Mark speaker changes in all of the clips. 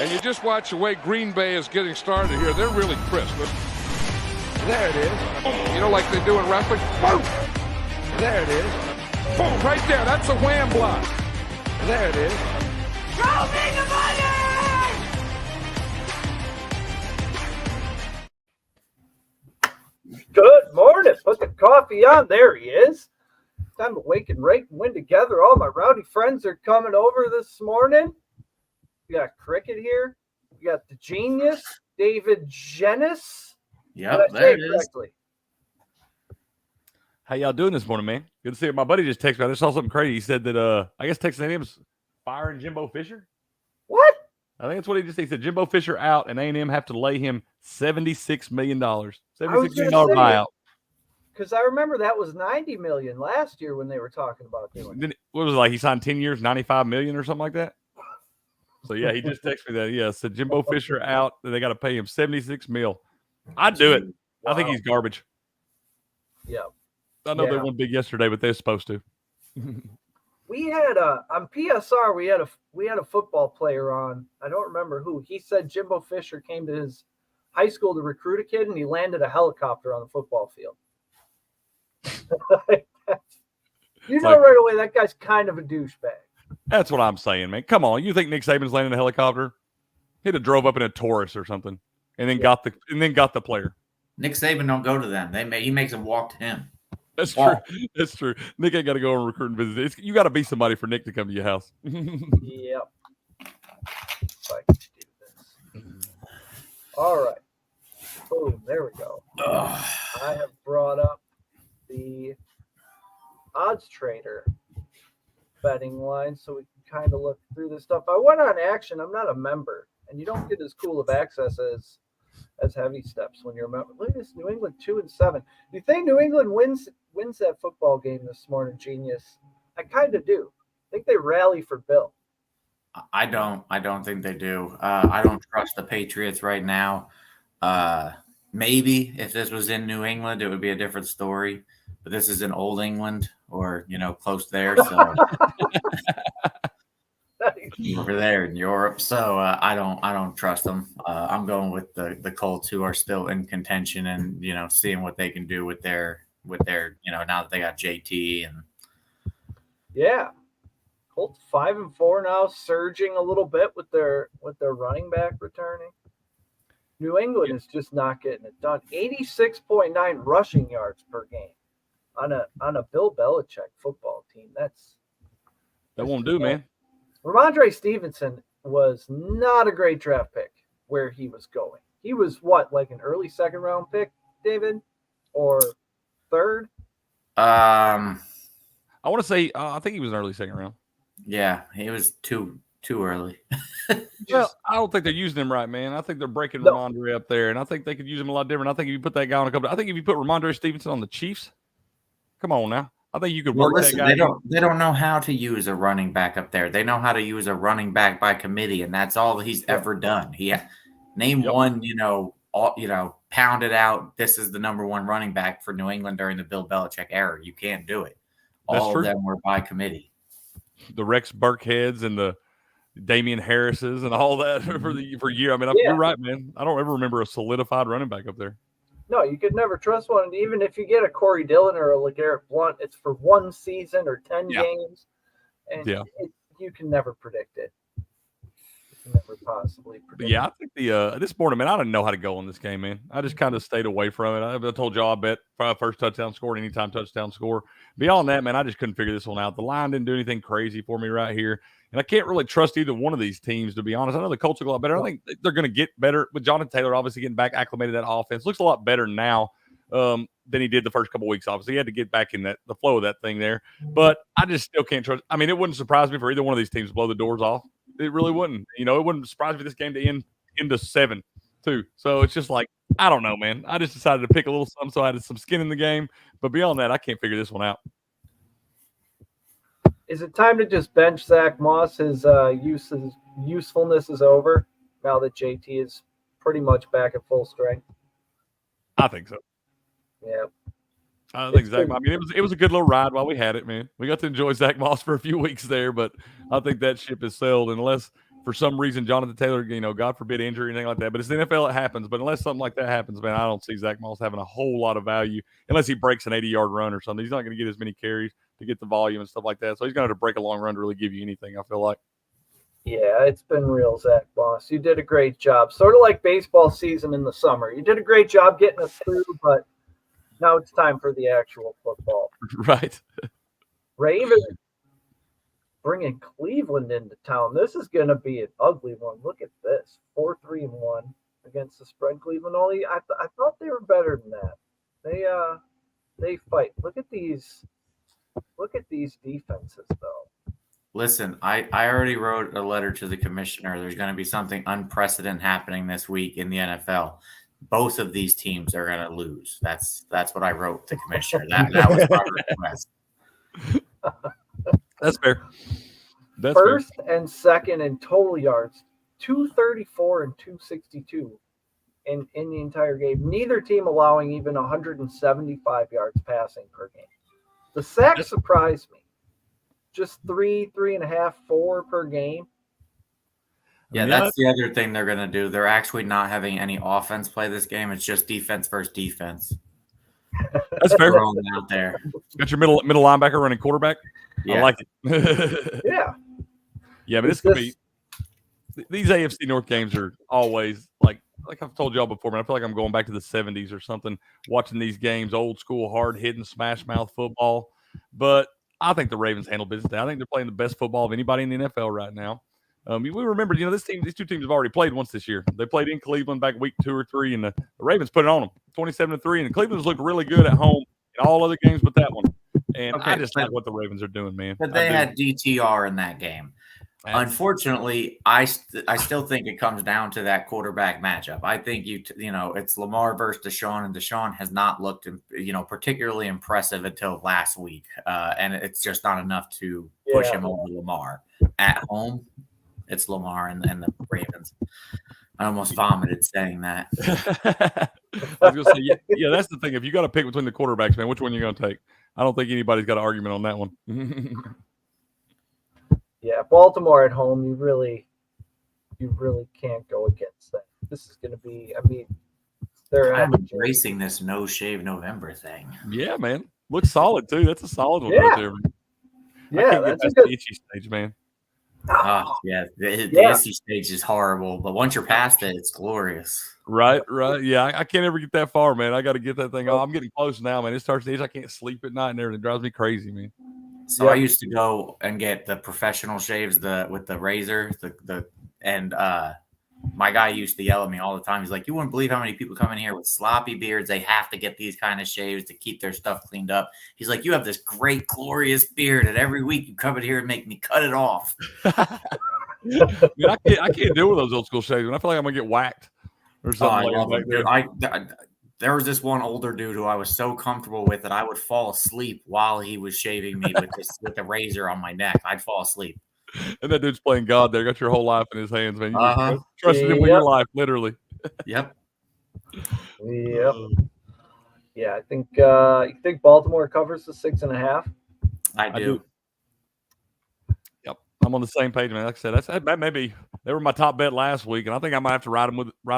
Speaker 1: And you just watch the way Green Bay is getting started here. They're really crisp. There it is. You know, like they do in wrestling. Boom! There it is. Boom! Right there. That's a wham block. There it is.
Speaker 2: Throw me the money!
Speaker 3: Good morning. Put the coffee on. There he is. Time to wake and rake and win together. All my rowdy friends are coming over this morning. We got Cricket here. We got the genius, David Genis.
Speaker 4: Yep, there it is.
Speaker 5: How y'all doing this morning, man? Good to see you. My buddy just texted me. I just saw something crazy. He said that I guess Texas A&M's firing Jimbo Fisher.
Speaker 3: What?
Speaker 5: I think that's what he said. Jimbo Fisher out, and A&M have to lay him $76 million. $76 million buyout.
Speaker 3: Because I remember that was $90 million last year when they were talking about doing it.
Speaker 5: What was it like? He signed 10 years, $95 million or something like that? So, yeah, he just texted me that. Yeah, said Jimbo Fisher out, and they got to pay him $76 million. I'd do it. Wow. I think he's garbage.
Speaker 3: Yeah.
Speaker 5: I know they won big yesterday, but they're supposed to.
Speaker 3: We had on PSR, we had a football player on. I don't remember who. He said Jimbo Fisher came to his high school to recruit a kid, and he landed a helicopter on the football field. You know right away that guy's kind of a douchebag.
Speaker 5: That's what I'm saying, man. Come on, you think Nick Saban's landing a helicopter? He'd have drove up in a Taurus or something, and then got the player.
Speaker 4: Nick Saban don't go to them. He makes them walk to him.
Speaker 5: That's true. That's true. Nick ain't got to go on recruiting visits. You got to be somebody for Nick to come to your house.
Speaker 3: Yep. If I can do this. All right. Boom. There we go. I have brought up the odds trader betting line so we can kind of look through this stuff. I went on Action. I'm not a member, and you don't get as cool of access as Heavy Steps when you're a member. Look at this, New England 2-7. Do you think New England wins that football game this morning, Genius? I kind of do. I think they rally for Bill.
Speaker 4: I don't think they do. I don't trust the Patriots right now. Maybe if this was in New England, it would be a different story. But this is in Old England or, close there. So over there in Europe. So I don't trust them. I'm going with the Colts, who are still in contention and, seeing what they can do with their, now that they got JT and.
Speaker 3: Yeah. Colts 5-4 now, surging a little bit with their running back returning. New England is just not getting it done. 86.9 rushing yards per game on a Bill Belichick football team. That
Speaker 5: won't do, man.
Speaker 3: Ramondre Stevenson was not a great draft pick where he was going. He was like an early second round pick, David, or third?
Speaker 5: I want to say I think he was an early second round.
Speaker 4: Yeah, he was too early.
Speaker 5: Well, I don't think they're using him right, man. I think they're breaking Ramondre up there, and I think they could use him a lot different. I think if you put that guy on I think if you put Ramondre Stevenson on the Chiefs, come on now. I think you could work that guy.
Speaker 4: They don't know how to use a running back up there. They know how to use a running back by committee, and that's all he's ever done. One, pound it out. This is the number one running back for New England during the Bill Belichick era. You can't do it. All of them were by committee.
Speaker 5: The Rex Burkheads and the Damian Harrises and all that for year. I mean, you're right, man. I don't ever remember a solidified running back up there.
Speaker 3: No, you could never trust one. And even if you get a Corey Dillon or a LeGarrette Blount, it's for one season or 10 games. And you can never predict it. You can never possibly predict it.
Speaker 5: Yeah, I think this morning, man, I didn't know how to go on this game, man. I just kind of stayed away from it. I told y'all I bet first touchdown score, anytime touchdown score. Beyond that, man, I just couldn't figure this one out. The line didn't do anything crazy for me right here. And I can't really trust either one of these teams, to be honest. I know the Colts look a lot better. I think they're going to get better with Jonathan Taylor obviously getting back acclimated to that offense. Looks a lot better now than he did the first couple of weeks. Obviously, he had to get back in the flow of that thing there. But I just still can't trust. I mean, it wouldn't surprise me for either one of these teams to blow the doors off. It really wouldn't. It wouldn't surprise me this game to end into 7 too. So it's just like, I don't know, man. I just decided to pick a little something so I had some skin in the game. But beyond that, I can't figure this one out.
Speaker 3: Is it time to just bench Zach Moss? His usefulness is over now that JT is pretty much back at full strength.
Speaker 5: I think so.
Speaker 3: Yeah.
Speaker 5: I think Zach. I mean, it was a good little ride while we had it, man. We got to enjoy Zach Moss for a few weeks there, but I think that ship has sailed unless for some reason, Jonathan Taylor, God forbid injury or anything like that. But it's the NFL, it happens. But unless something like that happens, man, I don't see Zach Moss having a whole lot of value unless he breaks an 80-yard run or something. He's not going to get as many carries to get the volume and stuff like that. So he's going to have to break a long run to really give you anything, I feel like.
Speaker 3: Yeah, it's been real, Zach Moss. You did a great job. Sort of like baseball season in the summer. You did a great job getting us through, but now it's time for the actual football.
Speaker 5: Right.
Speaker 3: Ravens bringing Cleveland into town. This is going to be an ugly one. Look at this. 4-3-1 against the spread. Cleveland only. I thought they were better than that. They fight. Look at these defenses, though.
Speaker 4: Listen, I already wrote a letter to the commissioner. There's going to be something unprecedented happening this week in the NFL. Both of these teams are going to lose. That's what I wrote to the commissioner. That was my request.
Speaker 5: That's fair. That's
Speaker 3: First
Speaker 5: fair.
Speaker 3: and second in total yards, 234 and 262 in the entire game. Neither team allowing even 175 yards passing per game. The sacks surprised me. Just 3.5, 4 per game.
Speaker 4: Yeah, that's the other thing they're going to do. They're actually not having any offense play this game. It's just defense versus defense.
Speaker 5: That's fair.
Speaker 4: Throwing it out there.
Speaker 5: Got your middle linebacker running quarterback.
Speaker 4: Yeah.
Speaker 5: I like it.
Speaker 3: Yeah.
Speaker 5: Yeah, but it's going to be – these AFC North games are always like I've told y'all before, man, I feel like I'm going back to the 70s or something, watching these games, old school, hard-hitting, smash-mouth football. But I think the Ravens handle business. I think they're playing the best football of anybody in the NFL right now. We remember, these two teams have already played once this year. They played in Cleveland back week 2 or 3, and the Ravens put it on them, 27-3. And Cleveland's looked really good at home in all other games but that one. And I just like what the Ravens are doing, man.
Speaker 4: But they had DTR in that game. Unfortunately, I still think it comes down to that quarterback matchup. I think it's Lamar versus Deshaun, and Deshaun has not looked particularly impressive until last week, and it's just not enough to push him over Lamar. At home, it's Lamar and the Ravens. I almost vomited saying that.
Speaker 5: I was gonna say, yeah, that's the thing. If you got to pick between the quarterbacks, man, which one are you gonna take? I don't think anybody's got an argument on that one.
Speaker 3: Yeah, Baltimore at home, you really can't go against that. This is going to be, they're
Speaker 4: embracing this no shave November thing.
Speaker 5: Yeah, man, looks solid too. That's a solid one right there. Man.
Speaker 3: Yeah, that's
Speaker 5: the itchy stage, man.
Speaker 4: Oh, yeah, the itchy stage is horrible, but once you're past it, it's glorious.
Speaker 5: Right. Yeah, I can't ever get that far, man. I got to get that thing off. I'm getting close now, man. It starts to itch. I can't sleep at night and everything. It drives me crazy, man.
Speaker 4: So I used to go and get the professional shaves with the razor, and my guy used to yell at me all the time. He's like, "You wouldn't believe how many people come in here with sloppy beards. They have to get these kind of shaves to keep their stuff cleaned up." He's like, "You have this great, glorious beard, and every week you come in here and make me cut it off."
Speaker 5: Man, I can't deal with those old school shaves. I feel like I'm gonna get whacked or something
Speaker 4: There was this one older dude who I was so comfortable with that I would fall asleep while he was shaving me with the razor on my neck. I'd fall asleep.
Speaker 5: And that dude's playing God there. Got your whole life in his hands, man. You trusted him with your life, literally.
Speaker 4: Yep.
Speaker 3: Yep. Yeah, I think you think Baltimore covers the 6.5?
Speaker 4: I do.
Speaker 5: Yep. I'm on the same page, man. Like I said, that maybe they were my top bet last week, and I think I might have to ride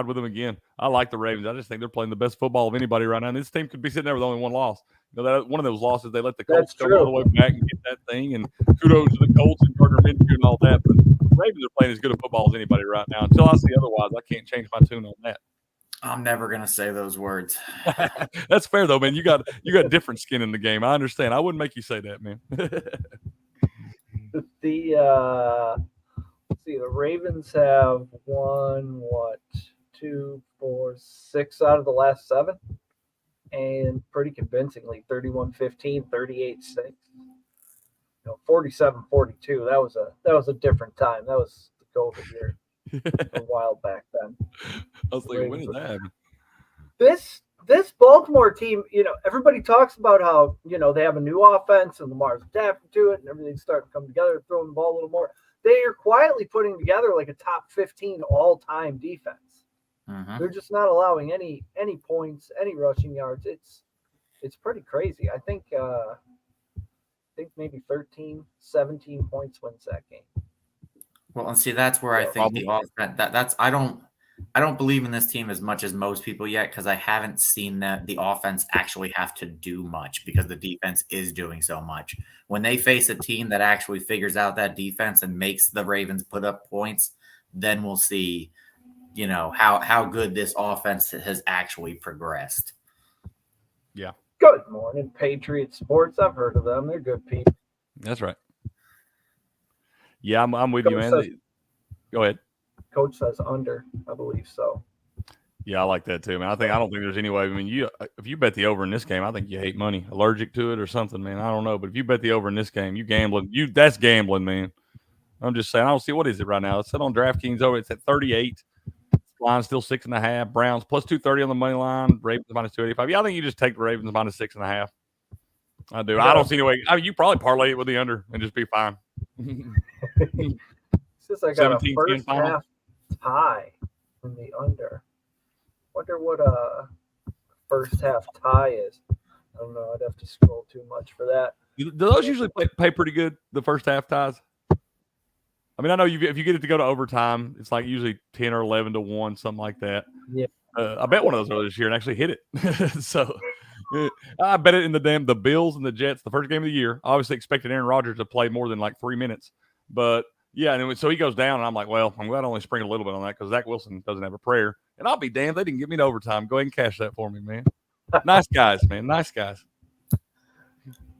Speaker 5: with them again. I like the Ravens. I just think they're playing the best football of anybody right now. And this team could be sitting there with only one loss. That one of those losses, they let the Colts come all the way back and get that thing. And kudos to the Colts and Gardner Minshew and all that. But the Ravens are playing as good a football as anybody right now. Until I see otherwise, I can't change my tune on that.
Speaker 4: I'm never gonna say those words.
Speaker 5: That's fair though, man. You got different skin in the game. I understand. I wouldn't make you say that, man.
Speaker 3: Let's see, the Ravens have won 2, 4, 6 out of the last 7, and pretty convincingly 31-15, 38-6, 47-42. That was a different time. That was the COVID year a while back then.
Speaker 5: I was thinking, when did that happen?
Speaker 3: This Baltimore team, everybody talks about how, they have a new offense and Lamar's adapting to it and everything's starting to come together, throwing the ball a little more. They are quietly putting together like a top 15 all-time defense.
Speaker 4: Mm-hmm.
Speaker 3: They're just not allowing any points, any rushing yards. It's pretty crazy. I think maybe 13, 17 points wins that game.
Speaker 4: Well, and see, that's where I think the offense that's I don't believe in this team as much as most people yet because I haven't seen that the offense actually have to do much because the defense is doing so much. When they face a team that actually figures out that defense and makes the Ravens put up points, then we'll see, how good this offense has actually progressed.
Speaker 5: Yeah.
Speaker 3: Good morning, Patriot Sports. I've heard of them. They're good people.
Speaker 5: That's right. Yeah, I'm with you, man. Go ahead.
Speaker 3: Coach says under, I believe so.
Speaker 5: Yeah, I like that too, man. I don't think there's any way. I mean, if you bet the over in this game, I think you hate money, allergic to it or something, man. I don't know, but if you bet the over in this game, you gambling. That's gambling, man. I'm just saying. I don't see what is it right now. It's set on DraftKings over. It's at 38. Line's still 6.5. Browns plus 230 on the money line. Ravens minus 285. Yeah, I think you just take the Ravens minus 6.5. I do. I don't see any way. I mean, you probably parlay it with the under and just be fine.
Speaker 3: Since I got a first half tie from the under. Wonder what a first half tie is. I don't know. I'd have to scroll too much for that.
Speaker 5: Do those usually pay pretty good, the first half ties? I mean, I know if you get it to go to overtime, it's like usually 10 or 11 to 1, something like that.
Speaker 3: Yeah.
Speaker 5: I bet one of those earlier this year and actually hit it. So I bet it in the Bills and the Jets, the first game of the year. I obviously expected Aaron Rodgers to play more than like 3 minutes. But, yeah, and so he goes down, and I'm like, well, I'm glad I only sprinkled a little bit on that because Zach Wilson doesn't have a prayer. And I'll be damned, they didn't get me to overtime. Go ahead and cash that for me, man. Nice guys, man. Nice guys.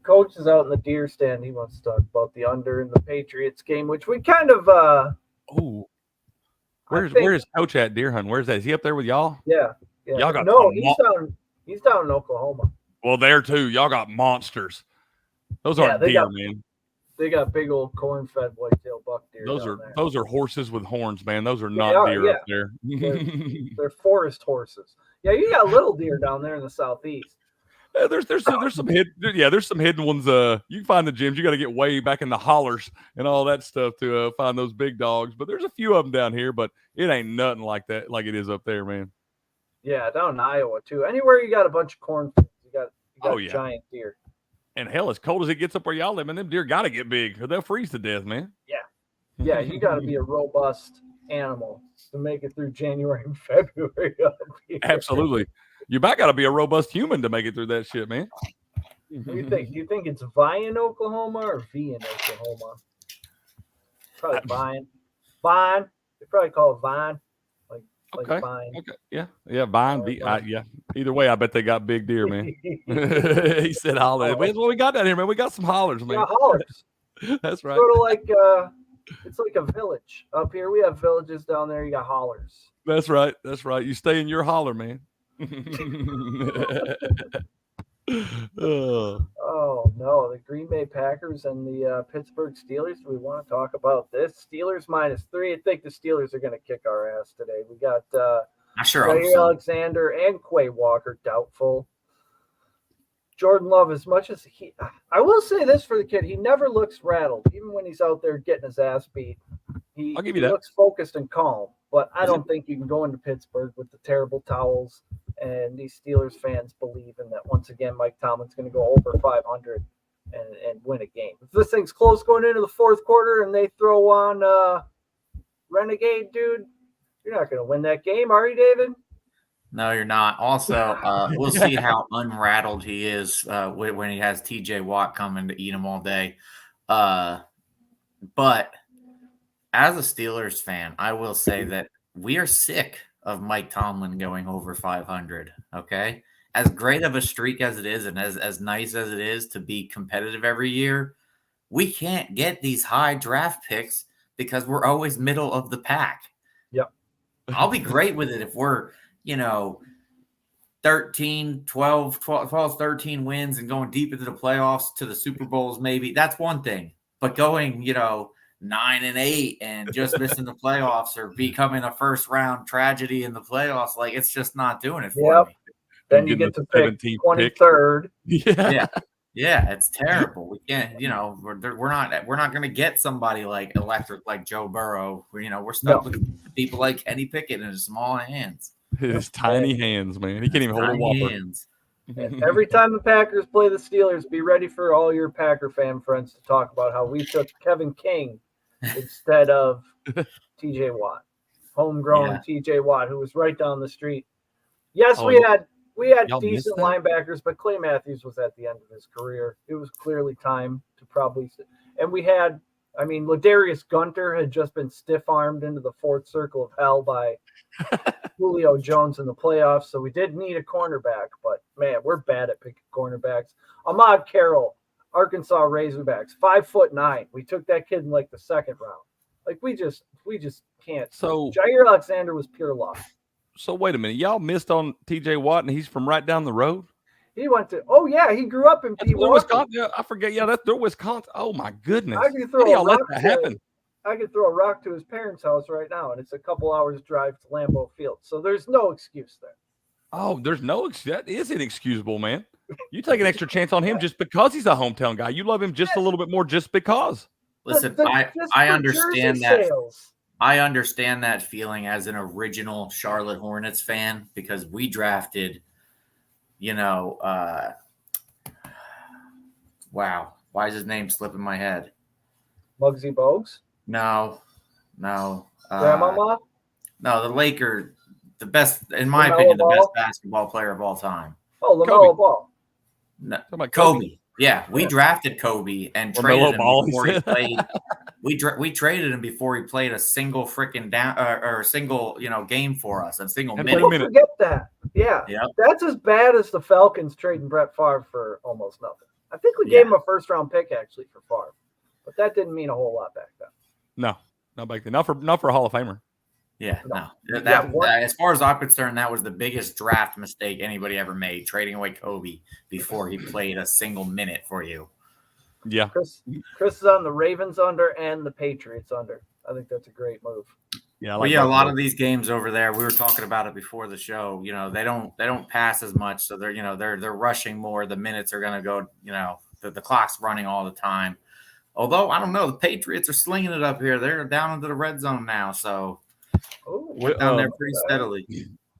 Speaker 3: Coach is out in the deer stand. He wants to talk about the under in the Patriots game, which we kind of
Speaker 5: where's Coach at deer hunting? Where's that? Is he up there with y'all?
Speaker 3: Yeah.
Speaker 5: Y'all got
Speaker 3: he's down in Oklahoma.
Speaker 5: Well, there too. Y'all got monsters. Those aren't deer, man.
Speaker 3: They got big old corn-fed whitetail buck deer.
Speaker 5: Those are horses with horns, man. Those are not deer up there.
Speaker 3: They're forest horses. Yeah, you got little deer down there in the southeast.
Speaker 5: Yeah, there's some hidden ones. You can find the gyms. You got to get way back in the hollers and all that stuff to find those big dogs. But there's a few of them down here, but it ain't nothing like that, like it is up there, man.
Speaker 3: Yeah, down in Iowa too. Anywhere you got a bunch of cornfields, you got giant deer.
Speaker 5: And hell, as cold as it gets up where y'all live, man, them deer got to get big or they'll freeze to death, man.
Speaker 3: Yeah, you got to be a robust animal to make it through January and February.
Speaker 5: Absolutely. You about got to be a robust human to make it through that shit, man.
Speaker 3: What do you think? Do you think it's Vine, Oklahoma or V in Oklahoma? Probably Vine. Vine. They probably call it Vine. Like Vine.
Speaker 5: Okay. Yeah. Vine. Yeah. Either way, I bet they got big deer, man. He said holler. That's what we got down here, man. We got some hollers, man.
Speaker 3: Yeah, hollers.
Speaker 5: That's right.
Speaker 3: Sort of like it's like a village. Up here, we have villages. Down there, you got hollers.
Speaker 5: That's right. You stay in your holler, man.
Speaker 3: Oh no, the Green Bay Packers and the Pittsburgh Steelers. We want to talk about this. Steelers -3. I think the Steelers are going to kick our ass today. We got Ray Alexander and Quay Walker doubtful. Jordan Love, as much as I will say this for the kid, he never looks rattled, even when he's out there getting his ass beat. He looks focused and calm, but I don't think you can go into Pittsburgh with the terrible towels. And these Steelers fans believe in that once again, Mike Tomlin's going to go over 500 and win a game. If this thing's close going into the fourth quarter and they throw on Renegade, dude, you're not going to win that game, are you, David?
Speaker 4: No, you're not. Also, we'll see how unrattled he is when he has TJ Watt coming to eat him all day. But as a Steelers fan, I will say that we are sick of Mike Tomlin going over 500, okay? As great of a streak as it is and as nice as it is to be competitive every year, we can't get these high draft picks because we're always middle of the pack.
Speaker 3: Yep.
Speaker 4: I'll be great with it if we're, 13 wins and going deep into the playoffs to the Super Bowls maybe. That's one thing. But going, 9-8 and just missing the playoffs or becoming a first round tragedy in the playoffs, like it's just not doing it for me.
Speaker 3: Then you get to pick 23rd.
Speaker 4: Yeah, it's terrible. We can't, we're not going to get somebody like electric like Joe Burrow. We're stuck with people like Kenny Pickett in his small hands.
Speaker 5: His tiny hands, man. He can't even hold a Whopper.
Speaker 3: And every time the Packers play the Steelers, be ready for all your Packer fan friends to talk about how we took Kevin King instead of T.J. Watt, homegrown T.J. Watt, who was right down the street. Yes, we had
Speaker 5: y'all missed
Speaker 3: decent
Speaker 5: that?
Speaker 3: linebackers, but Clay Matthews was at the end of his career. It was clearly time to probably – and we had – I mean, Ladarius Gunter had just been stiff-armed into the fourth circle of hell by Julio Jones in the playoffs, so we did need a cornerback. But, man, we're bad at picking cornerbacks. Ahmad Carroll, Arkansas Razorbacks, 5'9". We took that kid in, like, the second round. Like, we just can't.
Speaker 5: So
Speaker 3: Jair Alexander was pure luck.
Speaker 5: So wait a minute, y'all missed on T.J. Watt, and he's from right down the road.
Speaker 3: He went to. Oh yeah, he grew up in
Speaker 5: Wisconsin. Yeah, I forget. Yeah, that's Wisconsin. Oh my goodness!
Speaker 3: I could
Speaker 5: How do
Speaker 3: throw a
Speaker 5: y'all let
Speaker 3: rock
Speaker 5: that happen?
Speaker 3: I could throw a rock to his parents' house right now, and it's a couple hours drive to Lambeau Field. So there's no excuse there.
Speaker 5: Oh, there's no excuse. That is inexcusable, man. You take an extra chance on him just because he's a hometown guy. You love him just a little bit more just because.
Speaker 4: Listen, I understand that. I understand that feeling as an original Charlotte Hornets fan because we drafted, wow, why is his name slipping my head?
Speaker 3: Muggsy Bogues?
Speaker 4: No.
Speaker 3: Grandmama?
Speaker 4: No, the Laker, the best, in my opinion, the best basketball player of all time.
Speaker 3: Oh, LaMelo Ball.
Speaker 4: No, Kobe. Yeah, we drafted Kobe and traded him before he played. We traded him before he played a single freaking down or a single game for us, a single minute.
Speaker 3: Don't forget that. Yeah, that's as bad as the Falcons trading Brett Favre for almost nothing. I think we gave him a first-round pick actually for Favre, but that didn't mean a whole lot back then.
Speaker 5: No, not back then. Not for a Hall of Famer.
Speaker 4: Yeah, no. That as far as I'm concerned, that was the biggest draft mistake anybody ever made, trading away Kobe before he played a single minute for you.
Speaker 5: Yeah.
Speaker 3: Chris is on the Ravens under and the Patriots under. I think that's a great move.
Speaker 5: Yeah,
Speaker 4: a lot of these games over there, we were talking about it before the show. They don't pass as much, so they're rushing more. The minutes are going to go. The clock's running all the time. Although I don't know, the Patriots are slinging it up here. They're down into the red zone now, so we're down there pretty steadily.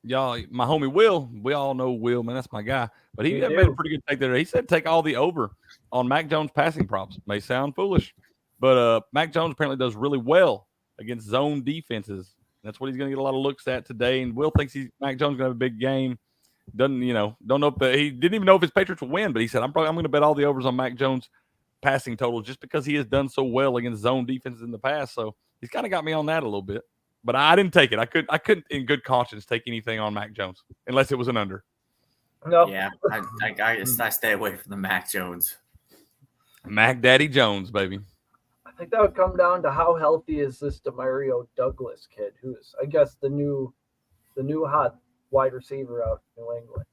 Speaker 5: Y'all, my homie Will, we all know Will, man. That's my guy. But he made a pretty good take there. He said take all the over on Mac Jones passing props. May sound foolish, but Mac Jones apparently does really well against zone defenses. That's what he's going to get a lot of looks at today. And Will thinks Mac Jones going to have a big game. Don't know if he didn't even know if his Patriots will win, but he said I'm going to bet all the overs on Mac Jones passing total just because he has done so well against zone defenses in the past. So he's kind of got me on that a little bit. But I didn't take it. I couldn't, in good conscience, take anything on Mac Jones unless it was an under.
Speaker 3: No.
Speaker 4: Yeah, I stay away from the Mac Jones.
Speaker 5: Mac Daddy Jones, baby.
Speaker 3: I think that would come down to how healthy is this Demario Douglas kid, who's I guess the new hot wide receiver out in New England.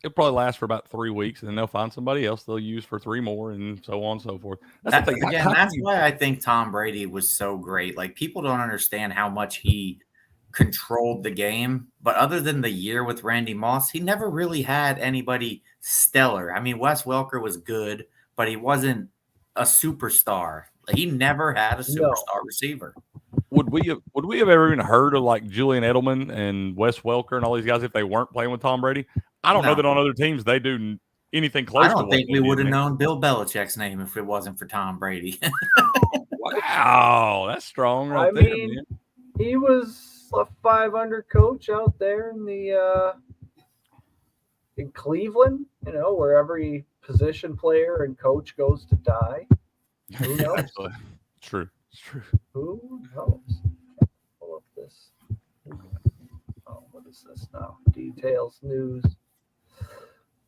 Speaker 5: It'll probably last for about 3 weeks, and then they'll find somebody else they'll use for 3 more, and so on and so forth. That's
Speaker 4: why I think Tom Brady was so great. Like, people don't understand how much he controlled the game, but other than the year with Randy Moss, he never really had anybody stellar. I mean, Wes Welker was good, but he wasn't a superstar. He never had a superstar receiver.
Speaker 5: Would we have ever even heard of like Julian Edelman and Wes Welker and all these guys if they weren't playing with Tom Brady? I don't know that on other teams they do anything close.
Speaker 4: I don't think we would have known Bill Belichick's name if it wasn't for Tom Brady.
Speaker 5: Wow, that's strong right there. Man.
Speaker 3: He was a 500 coach out there in Cleveland. Where every position player and coach goes to die. Who knows?
Speaker 5: Actually, it's true.
Speaker 3: Who knows? Pull up this. Oh, what is this now? Details, news.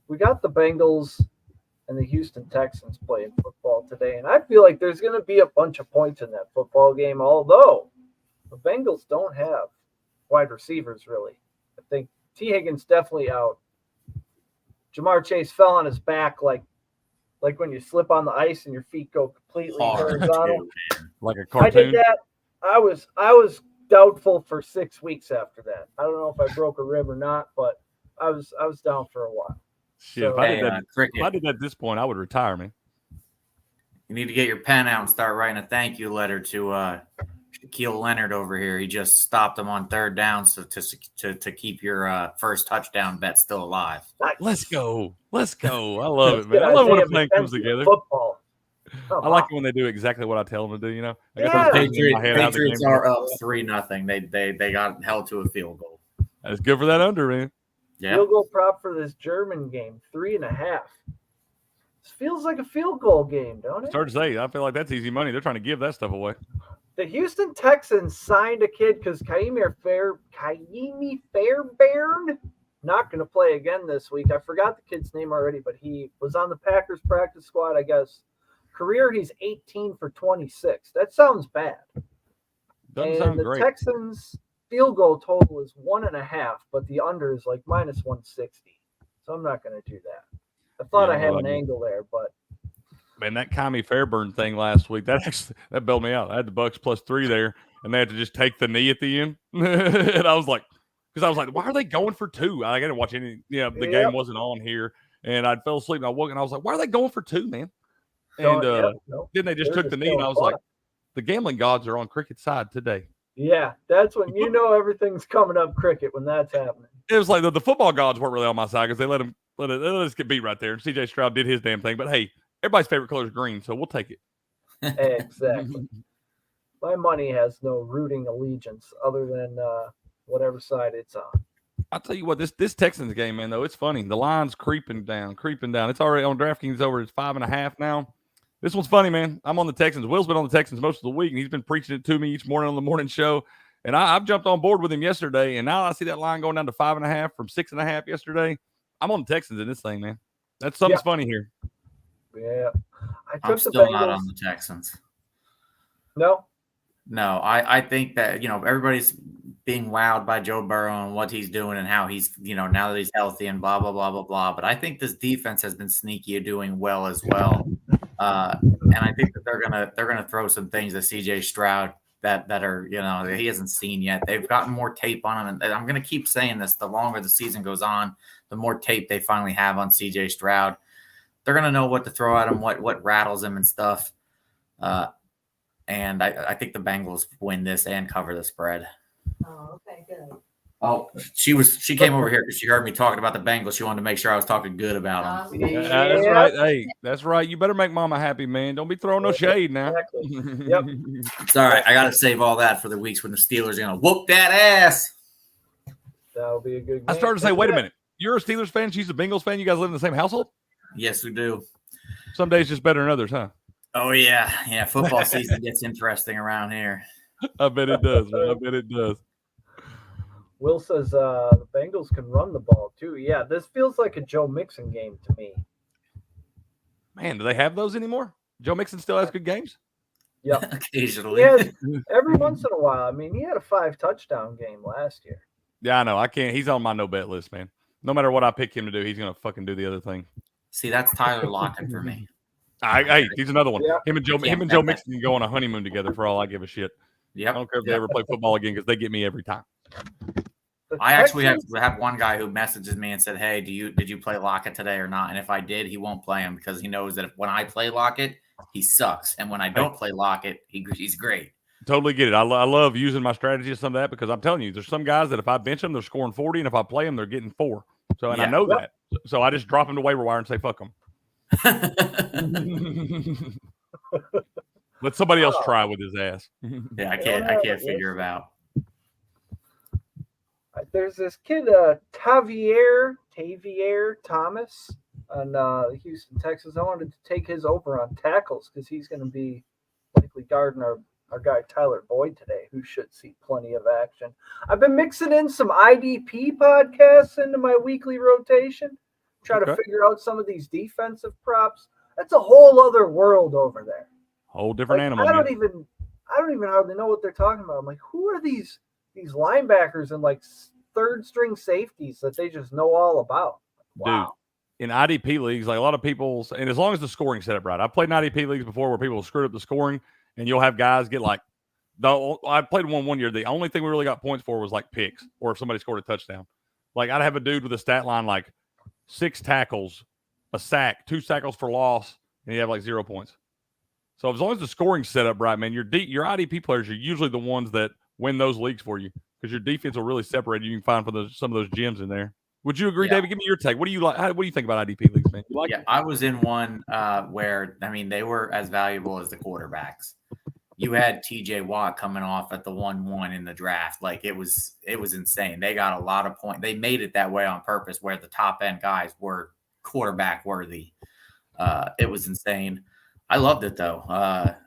Speaker 3: We got the Bengals and the Houston Texans playing football today, and I feel like there's going to be a bunch of points in that football game, although the Bengals don't have wide receivers, really. I think T. Higgins definitely out. Jamar Chase fell on his back like when you slip on the ice and your feet go completely horizontal.
Speaker 5: Like a cartoon.
Speaker 3: I did that. I was doubtful for 6 weeks after that. I don't know if I broke a rib or not, but I was down for a while.
Speaker 5: Shit, if I did that at this point, I would retire, man.
Speaker 4: You need to get your pen out and start writing a thank you letter to Shaquille Leonard over here. He just stopped him on third down to keep your first touchdown bet still alive.
Speaker 5: Let's go. I love it, man. I love when a plan comes together.
Speaker 3: Football.
Speaker 5: I like it when they do exactly what I tell them to do. You know, I guess
Speaker 3: Yeah.
Speaker 5: I'm thinking in my head how the
Speaker 4: Patriots
Speaker 5: game
Speaker 4: are up 3-0. They got held to a field goal.
Speaker 5: That's good for that under, man.
Speaker 4: Yeah.
Speaker 3: Field goal prop for this German game, 3.5. This feels like a field goal game, don't
Speaker 5: It's
Speaker 3: it?
Speaker 5: hard to say. I feel like that's easy money. They're trying to give that stuff away.
Speaker 3: The Houston Texans signed a kid because Kaimi Fairbairn not going to play again this week. I forgot the kid's name already, but he was on the Packers practice squad, I guess. Career, he's 18 for 26. That sounds bad.
Speaker 5: Doesn't
Speaker 3: and
Speaker 5: sound
Speaker 3: the
Speaker 5: great.
Speaker 3: Texans field goal total is 1.5, but the under is like minus 160. So I'm not going to do that. I thought I had an angle there, but
Speaker 5: man, that Kaimi Fairbairn thing last week, that bailed me out. I had the Bucks +3 there, and they had to just take the knee at the end. And I was like, why are they going for 2? I didn't watch any. Yeah, the game wasn't on here, and I fell asleep. And I woke, and I was like, why are they going for 2, man? And then they just took the knee, and I was like, the gambling gods are on Cricket's side today.
Speaker 3: Yeah, that's when you know everything's coming up Cricket when that's happening.
Speaker 5: It was like the football gods weren't really on my side because they let us get beat right there. And C.J. Stroud did his damn thing. But hey, everybody's favorite color is green, so we'll take it.
Speaker 3: Exactly. My money has no rooting allegiance other than whatever side it's on.
Speaker 5: I'll tell you what, this Texans game, man, though, it's funny. The line's creeping down. It's already on DraftKings over. It's 5.5 now. This one's funny, man. I'm on the Texans. Will's been on the Texans most of the week, and he's been preaching it to me each morning on the morning show. And I've jumped on board with him yesterday, and now I see that line going down to 5.5 from 6.5 yesterday. I'm on the Texans in this thing, man. That's something's funny here.
Speaker 3: Yeah.
Speaker 4: I'm still not on the Texans.
Speaker 3: No?
Speaker 4: No, I think that, everybody's being wowed by Joe Burrow and what he's doing and how he's, now that he's healthy and blah, blah, blah, blah, blah. But I think this defense has been sneaky at doing well as well. And I think that they're gonna throw some things at CJ Stroud that are, that he hasn't seen yet. They've gotten more tape on him, and I'm gonna keep saying this. The longer the season goes on, the more tape they finally have on CJ Stroud. They're gonna know what to throw at him, what rattles him and stuff. And I think the Bengals win this and cover the spread.
Speaker 2: Oh, okay, good.
Speaker 4: Oh, she came over here because she heard me talking about the Bengals. She wanted to make sure I was talking good about them.
Speaker 5: That's right. Hey, that's right. You better make mama happy, man. Don't be throwing no shade now.
Speaker 3: Exactly. Yep.
Speaker 4: It's all right. I got to save all that for the weeks when the Steelers are going to whoop that ass.
Speaker 3: That'll be a good game.
Speaker 5: I started to say, wait a minute. You're a Steelers fan. She's a Bengals fan. You guys live in the same household?
Speaker 4: Yes, we do.
Speaker 5: Some days just better than others, huh?
Speaker 4: Oh, yeah. Yeah, football season gets interesting around here.
Speaker 5: I bet it does, man. I bet it does.
Speaker 3: Will says the Bengals can run the ball, too. Yeah, this feels like a Joe Mixon game to me.
Speaker 5: Man, do they have those anymore? Joe Mixon still has good games?
Speaker 3: Yep.
Speaker 4: Occasionally.
Speaker 3: Every once in a while. I mean, he had a 5-touchdown game last year.
Speaker 5: Yeah, I know. I can't. He's on my no-bet list, man. No matter what I pick him to do, he's going to fucking do the other thing.
Speaker 4: See, that's Tyler Lockett for me.
Speaker 5: Hey, he's another one.
Speaker 3: Yeah.
Speaker 5: Him and Joe Mixon can go on a honeymoon together for all I give a shit.
Speaker 4: Yep.
Speaker 5: I don't care if they ever play football again because they get me every time.
Speaker 4: I actually have one guy who messages me and said, "Hey, did you play Lockett today or not?" And if I did, he won't play him because he knows that when I play Lockett, he sucks, and when I don't play Lockett, he's great.
Speaker 5: Totally get it. I love using my strategy of some of that because I'm telling you, there's some guys that if I bench them, they're scoring 40, and if I play them, they're getting 4. So, and I know that. So I just drop them to waiver wire and say, "Fuck them." Let somebody else try with his ass.
Speaker 4: Yeah, I can't figure him out.
Speaker 3: There's this kid, Tavier Thomas on Houston, Texas. I wanted to take his over on tackles because he's going to be likely guarding our guy Tyler Boyd today, who should see plenty of action. I've been mixing in some IDP podcasts into my weekly rotation, trying to figure out some of these defensive props. That's a whole other world over there.
Speaker 5: Whole different animal.
Speaker 3: I don't even hardly know what they're talking about. I'm like, who are these linebackers and like third string safeties that they just know all about? Wow.
Speaker 5: Dude, in IDP leagues, like a lot of people, and as long as the scoring set up right, I've played in IDP leagues before where people screwed up the scoring, and you'll have guys get like, I played one year. The only thing we really got points for was like picks, or if somebody scored a touchdown. Like I'd have a dude with a stat line like 6 tackles, a sack, 2 tackles for loss, and you have like 0 points. So as long as the scoring's set up right, man, your IDP players are usually the ones that win those leagues for you because your defense will really separate you. You can find for some of those gems in there. Would you agree,
Speaker 4: Yeah.
Speaker 5: David? Give me your take. What do you like? What do you think about IDP leagues, man? You like
Speaker 4: Yeah, I was in one where, I mean, they were as valuable as the quarterbacks. You had TJ Watt coming off at the 1-1 in the draft. Like it was insane. They got a lot of points. They made it that way on purpose where the top end guys were quarterback worthy. It was insane. I loved it though.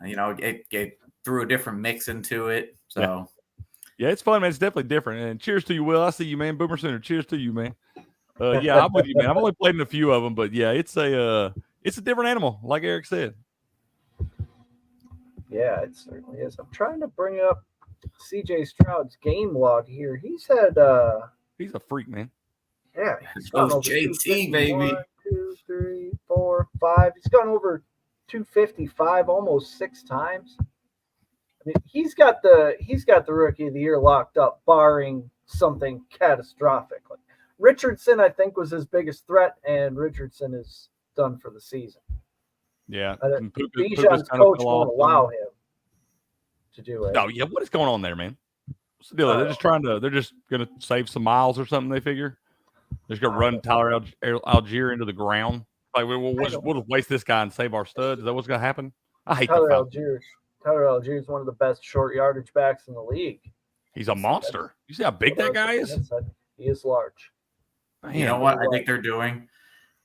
Speaker 4: It threw a different mix into it. So
Speaker 5: Yeah, it's fun, man. It's definitely different. And cheers to you, Will. I see you, man. Boomer Sooner. Cheers to you, man. Yeah, I'm with you, man. I've only played in a few of them, but yeah, it's a different animal, like Eric said.
Speaker 3: Yeah, it certainly is. I'm trying to bring up CJ Stroud's game log here. He's had
Speaker 5: He's a freak, man.
Speaker 3: yeah, he's
Speaker 4: Goes
Speaker 3: gone over
Speaker 4: JT,
Speaker 3: 250,
Speaker 4: baby.
Speaker 3: 1, 2, 3, 4, 5. He's gone over 255 almost 6 times. I mean, he's got the rookie of the year locked up, barring something catastrophic. Like Richardson, I think, was his biggest threat, and Richardson is done for the season.
Speaker 5: Yeah.
Speaker 3: Bijan's coach won't allow him to do it.
Speaker 5: Oh, yeah. What is going on there, man? What's the deal? They're just gonna save some miles or something, they figure. They're just gonna run Tyler Algier into the ground. Like we'll just waste this guy and save our studs. Is that what's gonna happen? I hate
Speaker 3: Tyler Algier is one of the best short yardage backs in the league.
Speaker 5: He's a monster. You see how big that guy is?
Speaker 3: He is large.
Speaker 5: Man,
Speaker 4: you know what I think they're doing?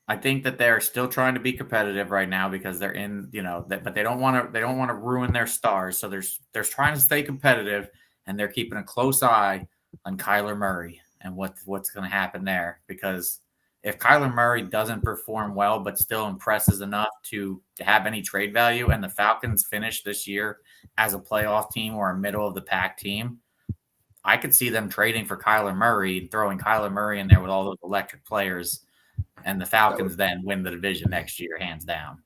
Speaker 4: I think that they're still trying to be competitive right now because they're in, but they don't want to ruin their stars. So they're trying to stay competitive, and they're keeping a close eye on Kyler Murray and what's going to happen there. Because if Kyler Murray doesn't perform well but still impresses enough to have any trade value, and the Falcons finish this year as a playoff team or a middle of the pack team, I could see them trading for Kyler Murray, throwing Kyler Murray in there with all those electric players. And the Falcons then win the division next year, hands down.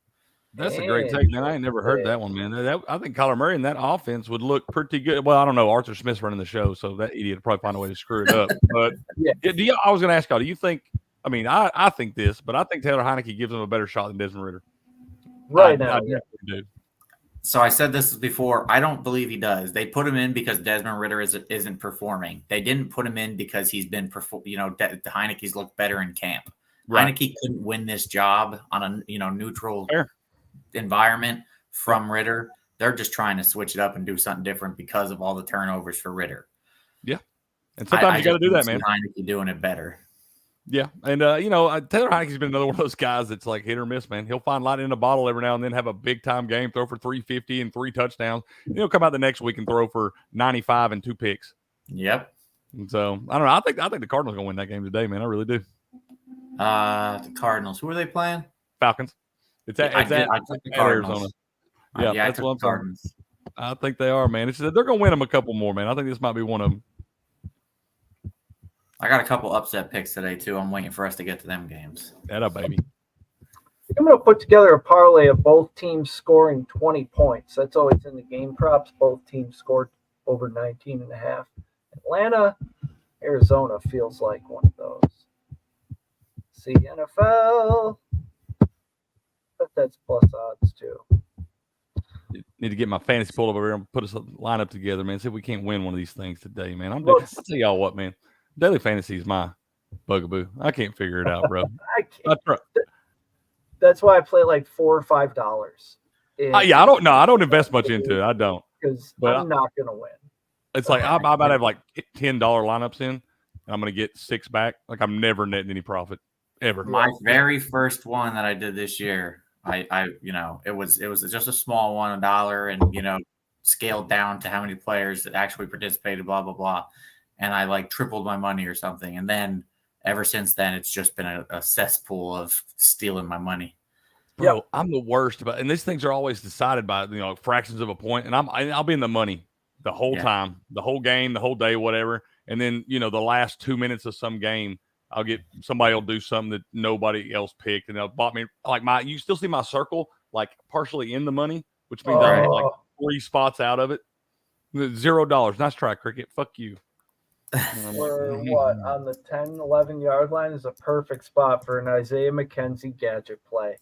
Speaker 5: That's a great take, man. I ain't never heard that one, man. I think Kyler Murray in that offense would look pretty good. Well, I don't know. Arthur Smith's running the show, so that idiot will probably find a way to screw it up. But I was going to ask y'all, do you think – I mean, I think this, but I think Taylor Heineke gives him a better shot than Desmond Ritter.
Speaker 3: I
Speaker 5: do.
Speaker 4: So I said this before. I don't believe he does. They put him in because Desmond Ritter isn't performing. They didn't put him in because he's been Heineke's looked better in camp. Right. Heineke couldn't win this job on a neutral environment from Ritter. They're just trying to switch it up and do something different because of all the turnovers for Ritter.
Speaker 5: Yeah, and sometimes you got to do that, man.
Speaker 4: Heineke doing it better.
Speaker 5: Yeah, and Taylor Heineke's been another one of those guys that's like hit or miss, man. He'll find lightning in a bottle every now and then, have a big time game, throw for 350 and 3 touchdowns. And he'll come out the next week and throw for 95 and 2 picks.
Speaker 4: Yep.
Speaker 5: And so I don't know. I think the Cardinals are gonna win that game today, man. I really do.
Speaker 4: The Cardinals. Who are they playing?
Speaker 5: Falcons. I took the Cardinals. Arizona. Yeah,
Speaker 4: I took the Cardinals.
Speaker 5: I think they are, man. They're going to win them a couple more, man. I think this might be one of them.
Speaker 4: I got a couple upset picks today, too. I'm waiting for us to get to them games.
Speaker 5: That up, baby.
Speaker 3: I'm going to put together a parlay of both teams scoring 20 points. That's always in the game props. Both teams scored over 19.5. Atlanta, Arizona feels like one of those. See NFL, but that's plus odds too.
Speaker 5: Need to get my fantasy pool over here and put us a lineup together, man. See if we can't win one of these things today, man. I'll tell y'all what, man. Daily fantasy is my bugaboo. I can't figure it out, bro.
Speaker 3: I can't. That's why I play like $4 or $5.
Speaker 5: I don't invest much into it. I don't,
Speaker 3: because I'm not gonna win.
Speaker 5: It's like I might have like $10 lineups in, and I'm gonna get 6 back. Like I'm never netting any profit. Ever.
Speaker 4: My very first one that I did this year, it was just a small one, $1, and scaled down to how many players that actually participated, blah blah blah, and I like tripled my money or something. And then ever since then, it's just been a cesspool of stealing my money.
Speaker 5: Bro, I'm the worst about, and these things are always decided by fractions of a point, and I'll be in the money the whole time, the whole game, the whole day, whatever, and then the last 2 minutes of some game. I'll get somebody will do something that nobody else picked, and they'll bought me like you still see my circle like partially in the money, which means I'm like 3 spots out of it. $0. Nice try, Cricket. Fuck you.
Speaker 3: Or what on the 10-11 yard line is a perfect spot for an Isaiah McKenzie gadget play.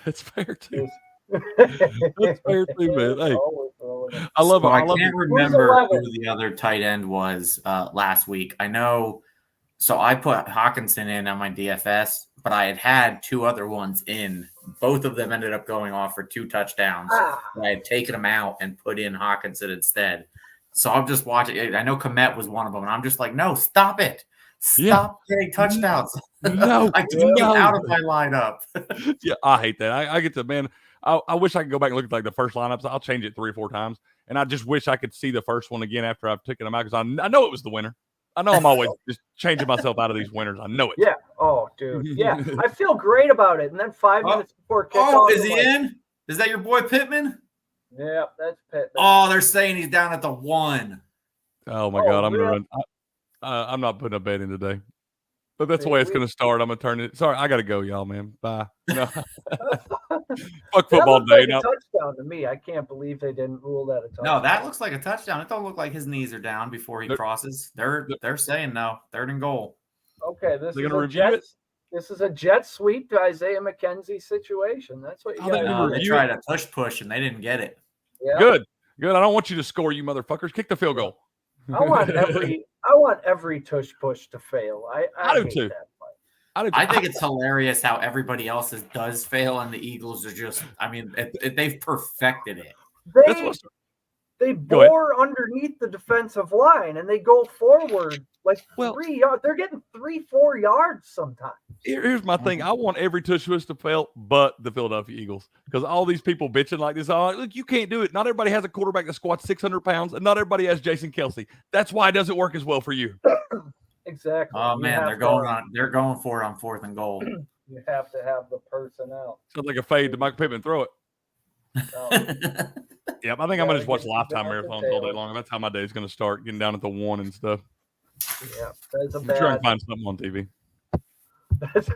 Speaker 5: That's fair too. That's fair too, man. Hey, I love it.
Speaker 4: I can't remember who the other tight end was last week. I know So I put Hawkinson in on my DFS, but I had 2 other ones in. Both of them ended up going off for 2 touchdowns. I had taken them out and put in Hawkinson instead. So I'm just watching. I know Komet was one of them, and I'm just like, no, stop it. Stop getting touchdowns.
Speaker 5: No,
Speaker 4: I took him out of my lineup.
Speaker 5: Yeah, I hate that. I get to, man, I wish I could go back and look at like the first lineups. I'll change it 3 or 4 times. And I just wish I could see the first one again after I've taken them out, because I know it was the winner. I know I'm always just changing myself out of these winners. I know it.
Speaker 3: Yeah. Oh, dude. Yeah. I feel great about it. And then 5 minutes before kickoff.
Speaker 4: Oh, is he in? Is that your boy Pittman?
Speaker 3: Yeah, that's Pittman.
Speaker 4: Oh, they're saying he's down at the 1.
Speaker 5: Oh my God, I'm gonna run. I'm not putting a bet in today, but that's the way it's gonna start. I'm gonna turn it. Sorry, I gotta go, y'all, man. Bye. No. Fuck football day.
Speaker 3: Like a touchdown to me. I can't believe they didn't rule that a touchdown.
Speaker 4: No, that looks like a touchdown. It don't look like his knees are down before he crosses. They're saying no, 3rd and goal.
Speaker 3: Okay, this is a jet sweep to Isaiah McKenzie situation. That's what you got.
Speaker 4: They tried a push, and they didn't get it.
Speaker 3: Yeah.
Speaker 5: Good. I don't want you to score, you motherfuckers. Kick the field goal.
Speaker 3: I want every tush push to fail. I do too.
Speaker 4: I think it's hilarious how everybody else's does fail, and the Eagles are just. I mean, they've perfected it.
Speaker 3: They bore underneath the defensive line, and they go forward like 3 yards. They're getting 3-4 yards sometimes.
Speaker 5: Here's my thing. I want every tush push to fail, but the Philadelphia Eagles, because all these people bitching like this. Oh, look, you can't do it. Not everybody has a quarterback that squats 600 pounds, and not everybody has Jason Kelsey. That's why it doesn't work as well for you.
Speaker 3: Exactly.
Speaker 4: Oh man, they're going for it on 4th and goal.
Speaker 3: You have to have the personnel.
Speaker 5: Sounds like a fade to Michael Pittman. Throw it. Yep, I think I'm gonna just watch Lifetime marathons all day long. That's how my day's gonna start, getting down at the 1 and stuff.
Speaker 3: Yeah, that's a
Speaker 5: I'm sure I can find something on TV.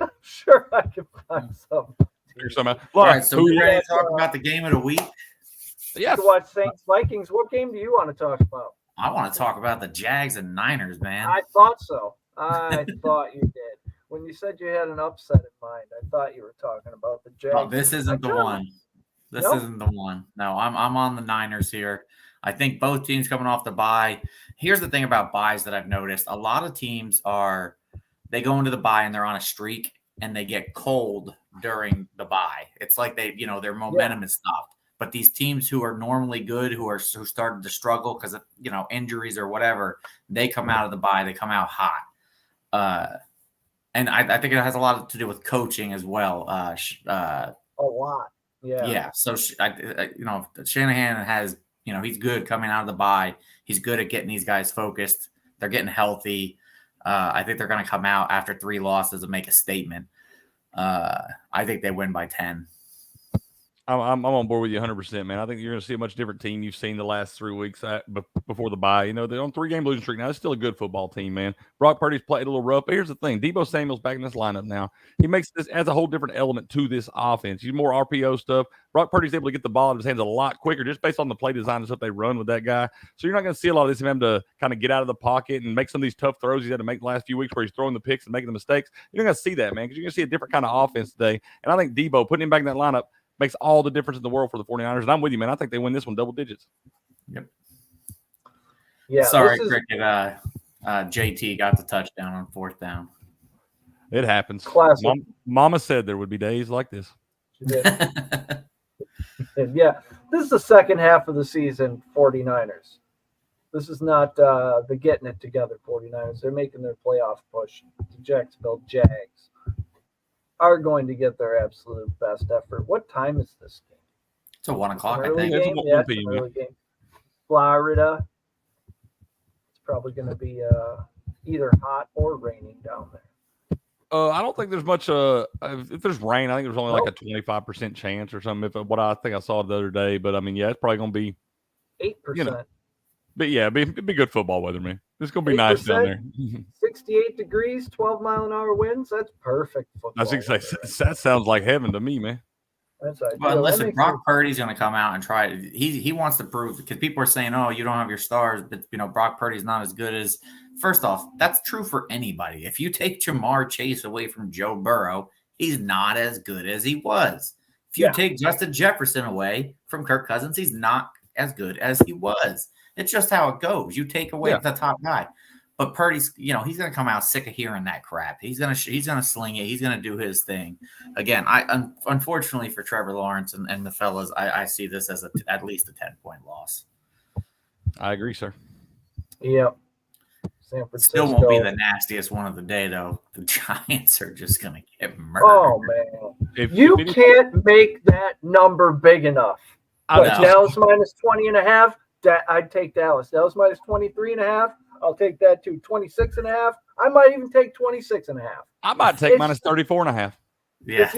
Speaker 3: I'm sure I can find something.
Speaker 4: All right, so we're ready to talk about the game of the week.
Speaker 3: Yeah, to watch Saints Vikings. What game do you want to talk about?
Speaker 4: I want to talk about the Jags and Niners, man.
Speaker 3: I thought so. I thought you did. When you said you had an upset in mind, I thought you were talking about the Jags.
Speaker 4: Oh, this isn't the one. This isn't the one. No, I'm on the Niners here. I think both teams coming off the bye. Here's the thing about buys that I've noticed. A lot of teams they go into the bye and they're on a streak and they get cold during the bye. It's like their momentum is stopped. But these teams who are normally good, who started to struggle because of injuries or whatever, they come out of the bye, they come out hot. And I think it has a lot to do with coaching as well.
Speaker 3: A lot. Yeah.
Speaker 4: Yeah. So, Shanahan has, he's good coming out of the bye. He's good at getting these guys focused. They're getting healthy. I think they're going to come out after 3 losses and make a statement. I think they win by 10.
Speaker 5: I'm on board with you 100%, man. I think you're going to see a much different team you've seen the last 3 weeks before the bye. They're on 3-game losing streak now. It's still a good football team, man. Brock Purdy's played a little rough. But here's the thing. Deebo Samuel's back in this lineup now. He adds a whole different element to this offense. He's more RPO stuff. Brock Purdy's able to get the ball in his hands a lot quicker just based on the play design and stuff they run with that guy. So you're not going to see a lot of this of him to kind of get out of the pocket and make some of these tough throws he's had to make the last few weeks where he's throwing the picks and making the mistakes. You're not going to see that, man, because you're going to see a different kind of offense today. And I think Deebo, putting him back in that lineup, makes all the difference in the world for the 49ers. And I'm with you, man. I think they win this one double digits.
Speaker 4: Yep.
Speaker 3: Yeah.
Speaker 4: Sorry, Cricket. JT got the touchdown on 4th down.
Speaker 5: It happens.
Speaker 3: Classic.
Speaker 5: Mama said there would be days like this.
Speaker 3: Yeah. This is the second half of the season, 49ers. This is not the getting it together 49ers. They're making their playoff push. The Jacksonville Jags are going to get their absolute best effort. What time is this game?
Speaker 4: It's a 1 o'clock,
Speaker 3: I think.
Speaker 5: It's a 1 p.m.
Speaker 3: Early game. Florida. It's probably going to be either hot or raining down there.
Speaker 5: I don't think there's much. If there's rain, I think there's only like a 25% chance or something. What I think I saw the other day, but I mean, yeah, it's probably going to be
Speaker 3: 8%.
Speaker 5: But yeah, it'd be good football weather, man. It's going to be nice down there.
Speaker 3: 68 degrees, 12-mile-an-hour winds. That's perfect football.
Speaker 5: That sounds like heaven to me, man.
Speaker 3: That's ideal.
Speaker 4: Well, listen, Brock Purdy's going to come out and try it. He wants to prove, because people are saying, oh, you don't have your stars, but, Brock Purdy's not as good as – first off, that's true for anybody. If you take Jamar Chase away from Joe Burrow, he's not as good as he was. If you take Justin Jefferson away from Kirk Cousins, he's not as good as he was. It's just how it goes. You take away the top guy. But Purdy's, he's going to come out sick of hearing that crap. He's going to sling it. He's going to do his thing. Again, unfortunately for Trevor Lawrence and the fellas, I see this as at least a 10-point loss.
Speaker 5: I agree, sir.
Speaker 3: Yep. San Francisco.
Speaker 4: Still won't be the nastiest one of the day, though. The Giants are just going to get murdered.
Speaker 3: Oh, man. You can't make that number big enough. Dallas minus 20.5, I'd take Dallas. Dallas minus 23.5, I'll take that too. 26.5, I might even take 26.5.
Speaker 5: I might take minus 34.5.
Speaker 4: Yeah,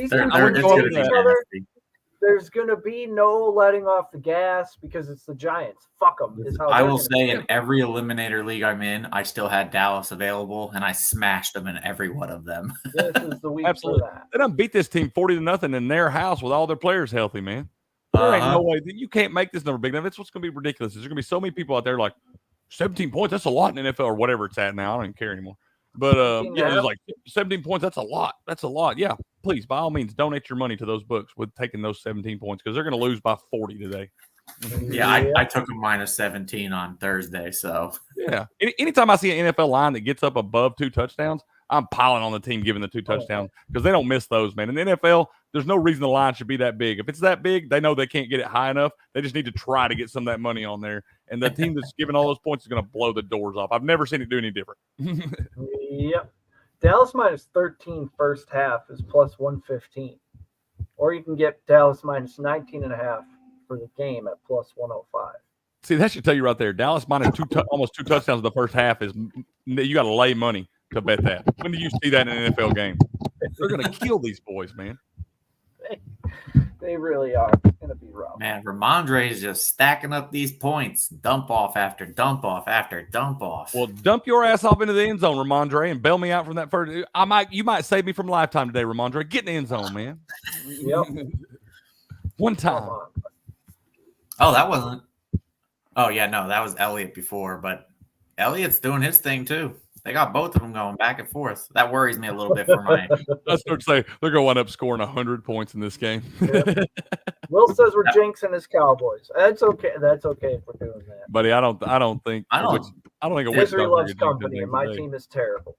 Speaker 3: there's going to be no letting off the gas because it's the Giants. Fuck them.
Speaker 4: I will say in every eliminator league I'm in, I still had Dallas available, and I smashed them in every one of them.
Speaker 3: This is the week
Speaker 5: Absolutely.
Speaker 3: for that.
Speaker 5: They done beat this team 40-0 in their house with all their players healthy, man. There ain't no way. You can't make this number big enough. It's what's going to be ridiculous. There's going to be so many people out there like, 17 points, that's a lot in the NFL or whatever it's at now. I don't even care anymore. But, it's like 17 points, that's a lot. That's a lot. Yeah, please, by all means, donate your money to those books with taking those 17 points because they're going to lose by 40 today.
Speaker 4: Yeah, I took a minus 17 on Thursday, so.
Speaker 5: Yeah. Anytime I see an NFL line that gets up above 2 touchdowns, I'm piling on the team giving the 2 touchdowns because they don't miss those, man. In the NFL, there's no reason the line should be that big. If it's that big, they know they can't get it high enough. They just need to try to get some of that money on there. And the team that's giving all those points is going to blow the doors off. I've never seen it do any different.
Speaker 3: Yep. Dallas minus 13 first half is plus 115. Or you can get Dallas minus 19.5 for the game at plus 105.
Speaker 5: See, that should tell you right there. Dallas minus almost 2 touchdowns in the first half is you got to lay money to bet that. When do you see that in an NFL game? They're going to kill these boys, man.
Speaker 3: They really are. It's going to be rough.
Speaker 4: Man, Ramondre is just stacking up these points. Dump off after dump off after dump off.
Speaker 5: Well, dump your ass off into the end zone, Ramondre, and bail me out from that first. You might save me from lifetime today, Ramondre. Get in the end zone, man.
Speaker 3: Yep.
Speaker 5: One time.
Speaker 4: Oh, that wasn't. Oh, yeah, no, that was Elliott before, but Elliott's doing his thing too. They got both of them going back and forth. That worries me a little bit for my.
Speaker 5: I start to say they're going to wind up scoring 100 points in this game.
Speaker 3: Yep. Will says we're jinxing his Cowboys. That's okay. That's okay if we're doing that.
Speaker 5: Buddy, I don't think
Speaker 3: Misery loves company, and my team is terrible.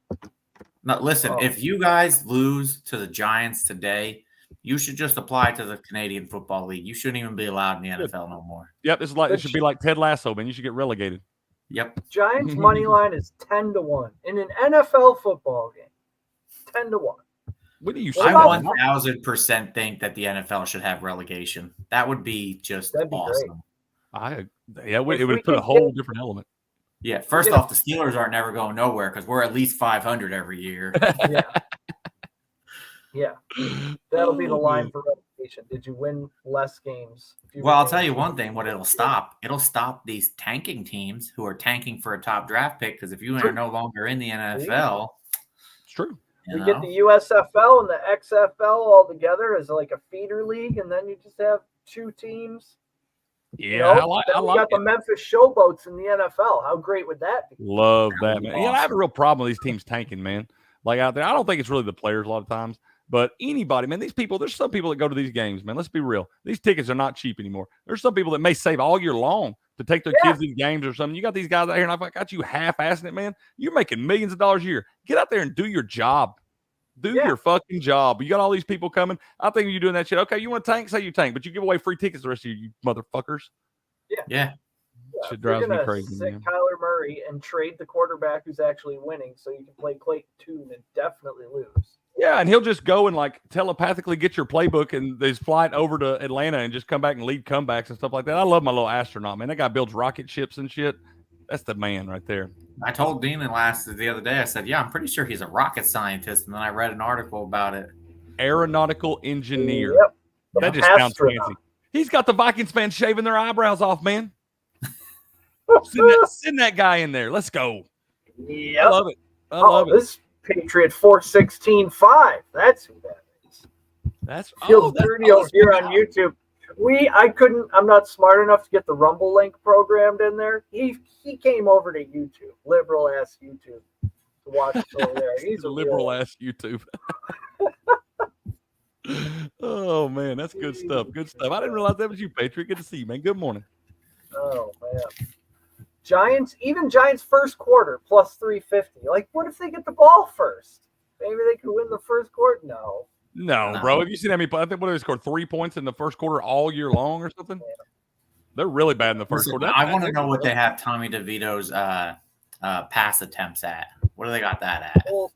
Speaker 4: No, listen, if you guys lose to the Giants today, you should just apply to the Canadian Football League. You shouldn't even be allowed in the NFL no more.
Speaker 5: Yep, it should be like Ted Lasso, man. You should get relegated.
Speaker 4: Yep.
Speaker 3: Giants money line is 10-1 in an NFL football game. 10-1.
Speaker 5: What do you?
Speaker 4: I 1000% think that the NFL should have relegation. That would be just awesome.
Speaker 5: It would put a whole different element.
Speaker 4: Yeah. First off, the Steelers are never going nowhere because we're at least 500 every year.
Speaker 3: Yeah. Yeah. That'll be the line for relegation. Did you win less games?
Speaker 4: Well, I'll tell you one thing. What it'll stop these tanking teams who are tanking for a top draft pick because if you are no longer in the NFL,
Speaker 5: it's true.
Speaker 3: We get the USFL and the XFL all together as like a feeder league, and then you just have 2 teams.
Speaker 5: Yeah, I like
Speaker 3: got the Memphis Showboats in the NFL. How great would that be?
Speaker 5: Love that, man. Awesome. Yeah, I have a real problem with these teams tanking, man. Like out there, I don't think it's really the players a lot of times. But anybody, man, these people, there's some people that go to these games, man. Let's be real. These tickets are not cheap anymore. There's some people that may save all year long to take their kids to these games or something. You got these guys out here, and I've got you half-assing it, man. You're making millions of dollars a year. Get out there and do your job. Do your fucking job. You got all these people coming. I think you're doing that shit. Okay, you want to tank? Say you tank, but you give away free tickets the rest of you motherfuckers.
Speaker 4: Yeah.
Speaker 5: Shit drives me crazy,
Speaker 3: sit
Speaker 5: man.
Speaker 3: Kyler Murray and trade the quarterback who's actually winning so you can play Clayton Tune and definitely lose.
Speaker 5: Yeah, and he'll just go and like telepathically get your playbook and his flight over to Atlanta and just come back and lead comebacks and stuff like that. I love my little astronaut, man. That guy builds rocket ships and shit. That's the man right there.
Speaker 4: I told Dean the other day, I said, yeah, I'm pretty sure he's a rocket scientist. And then I read an article about it.
Speaker 5: Aeronautical engineer.
Speaker 3: Yep.
Speaker 5: That just sounds fancy. He's got the Vikings fans shaving their eyebrows off, man. Send that guy in there. Let's go.
Speaker 3: Yep.
Speaker 5: I love it. I love it.
Speaker 3: This Patriot 416.5. That's who that is.
Speaker 5: That's
Speaker 3: feels dirty over here on YouTube. I'm not smart enough to get the Rumble link programmed in there. He came over to YouTube, liberal ass YouTube, to watch it over there. He's
Speaker 5: a liberal ass YouTube. Oh man, that's good stuff. Good stuff. I didn't realize that was you, Patriot. Good to see you, man. Good morning.
Speaker 3: Oh man. Giants first quarter plus 350. Like, what if they get the ball first? Maybe they could win the first quarter. No,
Speaker 5: bro. Have you seen how many? I think they scored 3 points in the first quarter all year long or something. Yeah. They're really bad in the first quarter.
Speaker 4: I want to know what they have Tommy DeVito's pass attempts at. What do they got that at?
Speaker 3: Well,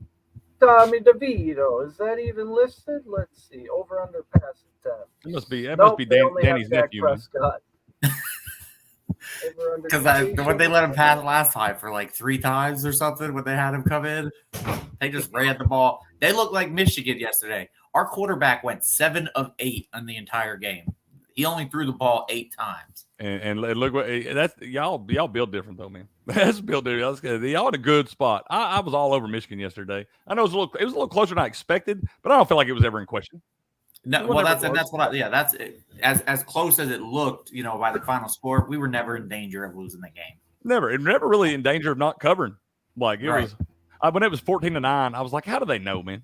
Speaker 3: Tommy DeVito, is that even listed? Let's see. Over under pass attempt.
Speaker 5: It must be. That must be Danny's nephew.
Speaker 4: Because when they let him pass last time for like 3 times or something, when they had him come in, they just ran the ball. They looked like Michigan yesterday. Our quarterback went 7 of 8 on the entire game. He only threw the ball 8 times.
Speaker 5: And look what that's y'all build different though, man. That's build different. Y'all in a good spot. I was all over Michigan yesterday. I know it was a little closer than I expected, but I don't feel like it was ever in question.
Speaker 4: No, well, that's it. As close as it looked, by the final score, we were never in danger of losing the game.
Speaker 5: Never really in danger of not covering. Like it was when it was 14-9. I was like, how do they know, man?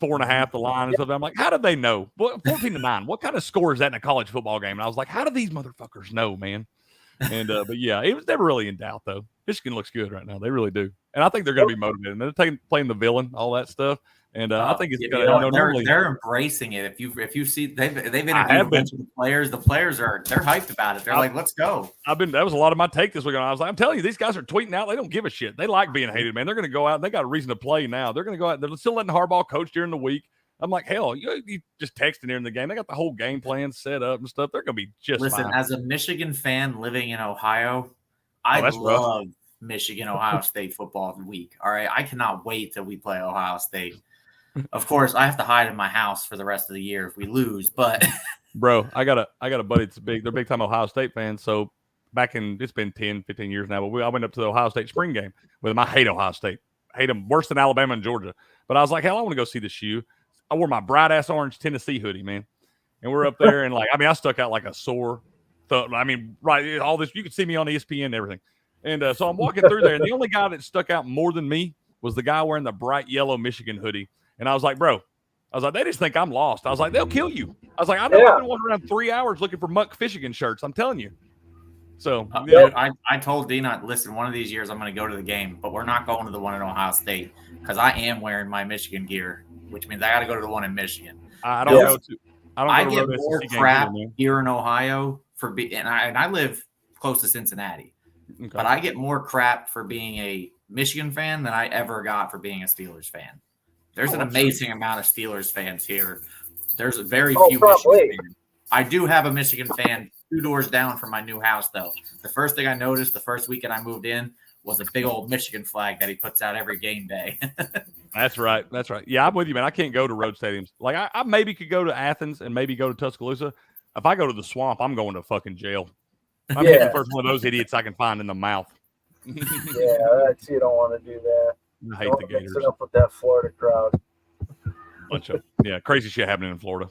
Speaker 5: 4.5 the line and stuff. I'm like, how did they know? 14-9. What kind of score is that in a college football game? And I was like, how do these motherfuckers know, man? And but yeah, it was never really in doubt though. Michigan looks good right now. They really do, and I think they're going to be motivated. They're playing the villain, all that stuff. And I think it's
Speaker 4: they're embracing it. If you see they've interviewed a bunch of the players. The players they're hyped about it. They're like, let's go.
Speaker 5: That was a lot of my take this week. I was like, I'm telling you, these guys are tweeting out. They don't give a shit. They like being hated, man. They're going to go out. And they got a reason to play now. They're going to go out. They're still letting Harbaugh coach during the week. I'm like, hell, you just texting during the game. They got the whole game plan set up and stuff. They're going to be just fine.
Speaker 4: As a Michigan fan living in Ohio, I love Michigan Ohio State football week. All right, I cannot wait till we play Ohio State. Of course, I have to hide in my house for the rest of the year if we lose. But
Speaker 5: bro, I got a buddy that's they're big time Ohio State fans. So it's been 10, 15 years now. But I went up to the Ohio State spring game with them. I hate Ohio State. I hate them worse than Alabama and Georgia. But I was like, hell, I want to go see the shoe. I wore my bright ass orange Tennessee hoodie, man. And we're up there and I stuck out like a sore thumb. All this, you could see me on ESPN and everything. And so I'm walking through there, and the only guy that stuck out more than me was the guy wearing the bright yellow Michigan hoodie. And I was like, bro, they just think I'm lost. I was like, they'll kill you. I was like, I know I've been walking around 3 hours looking for Muck Michigan shirts. I'm telling you. So
Speaker 4: I told Dina, listen, one of these years I'm going to go to the game, but we're not going to the one in Ohio State because I am wearing my Michigan gear, which means I got to go to the one in Michigan.
Speaker 5: I get
Speaker 4: more crap here in Ohio for and I live close to Cincinnati, but I get more crap for being a Michigan fan than I ever got for being a Steelers fan. There's an amazing amount of Steelers fans here. There's very few Michigan fans. I do have a Michigan fan 2 doors down from my new house, though. The first thing I noticed the first weekend I moved in was a big old Michigan flag that he puts out every game day.
Speaker 5: That's right. Yeah, I'm with you, man. I can't go to road stadiums. Like, I maybe could go to Athens and maybe go to Tuscaloosa. If I go to the Swamp, I'm going to fucking jail. I'm getting the first one of those idiots I can find in the mouth.
Speaker 3: You don't want to do that.
Speaker 5: I hate the Gators.
Speaker 3: Mix it up with that Florida crowd.
Speaker 5: Bunch of crazy shit happening in Florida.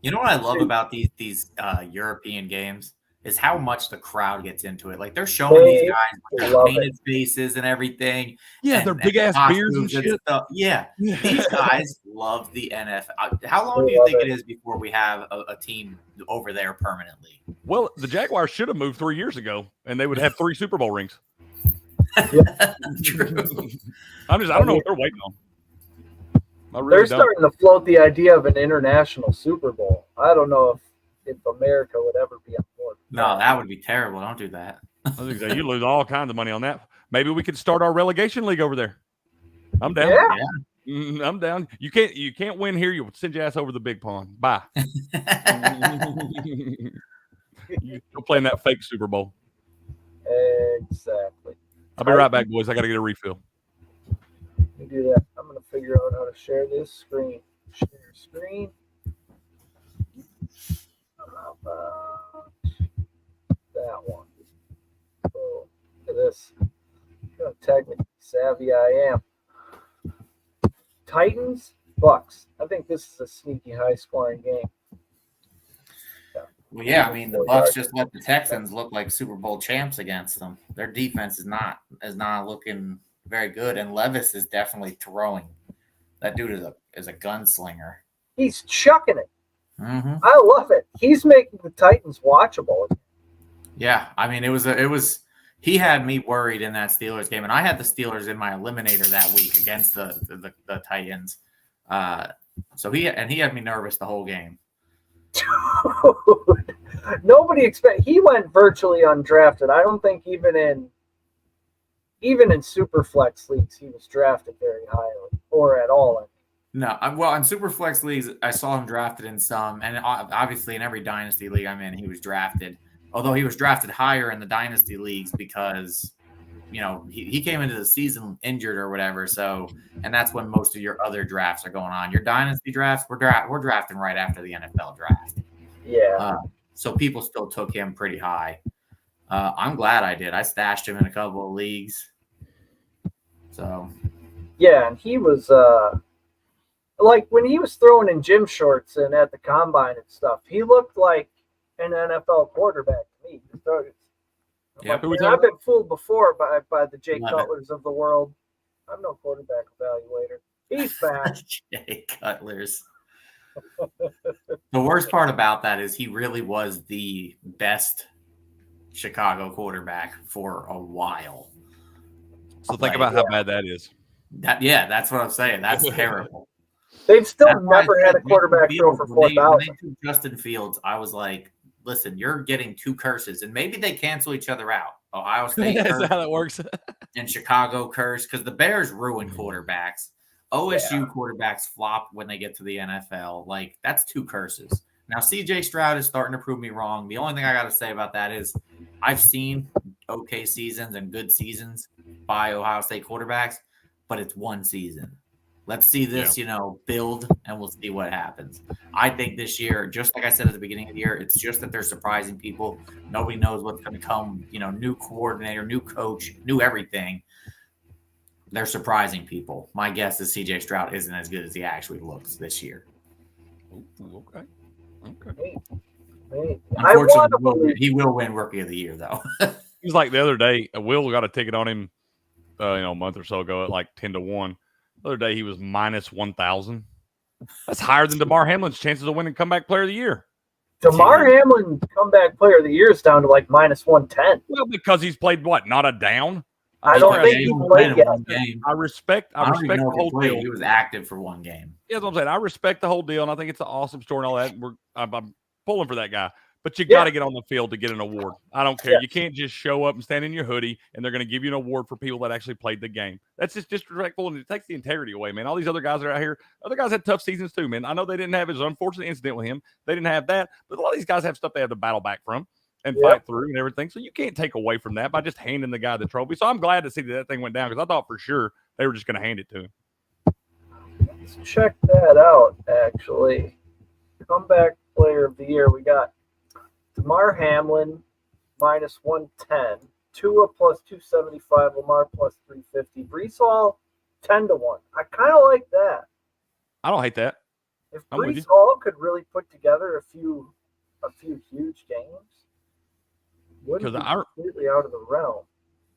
Speaker 4: You know what I love about these European games is how much the crowd gets into it. Like they're showing these guys with their painted faces and everything.
Speaker 5: Yeah, their big ass beards and shit.
Speaker 4: Stuff. Yeah, these guys love the NFL. How long do you think it is before we have a team over there permanently?
Speaker 5: Well, the Jaguars should have moved 3 years ago, and they would have 3 Super Bowl rings.
Speaker 4: True.
Speaker 5: I don't know what they're waiting on.
Speaker 3: They're starting to float the idea of an international Super Bowl. I don't know if America would ever be on board.
Speaker 4: No, that would be terrible. Don't do that.
Speaker 5: You lose all kinds of money on that. Maybe we could start our relegation league over there. I'm down.
Speaker 3: Yeah.
Speaker 5: I'm down. You can't win here. You'll send your ass over the big pond. Bye. You'll play in that fake Super Bowl.
Speaker 3: Exactly.
Speaker 5: I'll be right back, boys. I got to get a refill.
Speaker 3: You do that. I'm going to figure out how to share this screen. Share screen. How about that one? Oh, look at this. Look how technically savvy I am. Titans, Bucks. I think this is a sneaky high-scoring game.
Speaker 4: Well, yeah, I mean the Bucks just let the Texans look like Super Bowl champs against them. Their defense is not looking very good, and Levis is definitely throwing. That dude is a gunslinger.
Speaker 3: He's chucking it.
Speaker 4: Mm-hmm.
Speaker 3: I love it. He's making the Titans watchable.
Speaker 4: Yeah, I mean it was He had me worried in that Steelers game, and I had the Steelers in my eliminator that week against the Titans. So he had me nervous the whole game.
Speaker 3: Nobody he went virtually undrafted. I don't think even in super flex leagues he was drafted very highly or at all.
Speaker 4: No, well, in super flex leagues, I saw him drafted in some, and obviously in every dynasty league I'm in, he was drafted. Although he was drafted higher in the dynasty leagues because, he came into the season injured or whatever. So, and that's when most of your other drafts are going on. Your dynasty drafts, we're drafting right after the NFL draft.
Speaker 3: Yeah.
Speaker 4: So people still took him pretty high. I'm glad I did. I stashed him in a couple of leagues. So.
Speaker 3: Yeah, and he was like when he was throwing in gym shorts and at the combine and stuff, he looked like an NFL quarterback to me.
Speaker 4: Yeah,
Speaker 3: I've been fooled before by the Jay Cutlers of the world. I'm no quarterback evaluator. He's back.
Speaker 4: Jay Cutlers. The worst part about that is he really was the best Chicago quarterback for a while.
Speaker 5: So think about how bad that is.
Speaker 4: That's what I'm saying. That's terrible.
Speaker 3: They've still never had a quarterback throw for 4,000.
Speaker 4: When they took Justin Fields, I was like, listen, you're getting two curses, and maybe they cancel each other out. Ohio State curse.
Speaker 5: That's how that works.
Speaker 4: And Chicago curse, because the Bears ruin quarterbacks. OSU quarterbacks flop when they get to the NFL. Like, that's two curses. Now, CJ Stroud is starting to prove me wrong. The only thing I got to say about that is I've seen okay seasons and good seasons by Ohio State quarterbacks, but it's one season. Let's see this, build, and we'll see what happens. I think this year, just like I said at the beginning of the year, it's just that they're surprising people. Nobody knows what's going to come, new coordinator, new coach, new everything. They're surprising people. My guess is CJ Stroud isn't as good as he actually looks this year.
Speaker 5: Okay.
Speaker 4: Unfortunately, he will win Rookie of the Year, though.
Speaker 5: He's like the other day, Will got a ticket on him, a month or so ago at like 10-1. The other day, he was minus 1,000. That's higher than DeMar Hamlin's chances of winning Comeback Player of the Year.
Speaker 3: DeMar Hamlin Comeback Player of the Year is down to like minus 110.
Speaker 5: Well, because he's played what? Not a down.
Speaker 3: I don't think he played yet.
Speaker 5: I respect the whole deal.
Speaker 4: He was active for one game.
Speaker 5: Yeah, that's what I'm saying. I respect the whole deal, and I think it's an awesome story and all that. I'm pulling for that guy. But you got to get on the field to get an award. I don't care. Yeah. You can't just show up and stand in your hoodie, and they're going to give you an award for people that actually played the game. That's just disrespectful, and it takes the integrity away, man. All these other guys that are out here, other guys had tough seasons too, man. I know they didn't have his unfortunate incident with him. They didn't have that, but a lot of these guys have stuff they have to battle back from and fight through and everything. So you can't take away from that by just handing the guy the trophy. So I'm glad to see that thing went down because I thought for sure they were just going to hand it to him.
Speaker 3: Let's check that out, actually. Comeback Player of the Year, we got DeMar Hamlin, minus 110. Tua plus 275. Lamar plus 350. Brees Hall, 10-1. I kind of like that.
Speaker 5: I don't hate that.
Speaker 3: If Brees Hall could really put together a few huge games, wouldn't be completely out of the realm.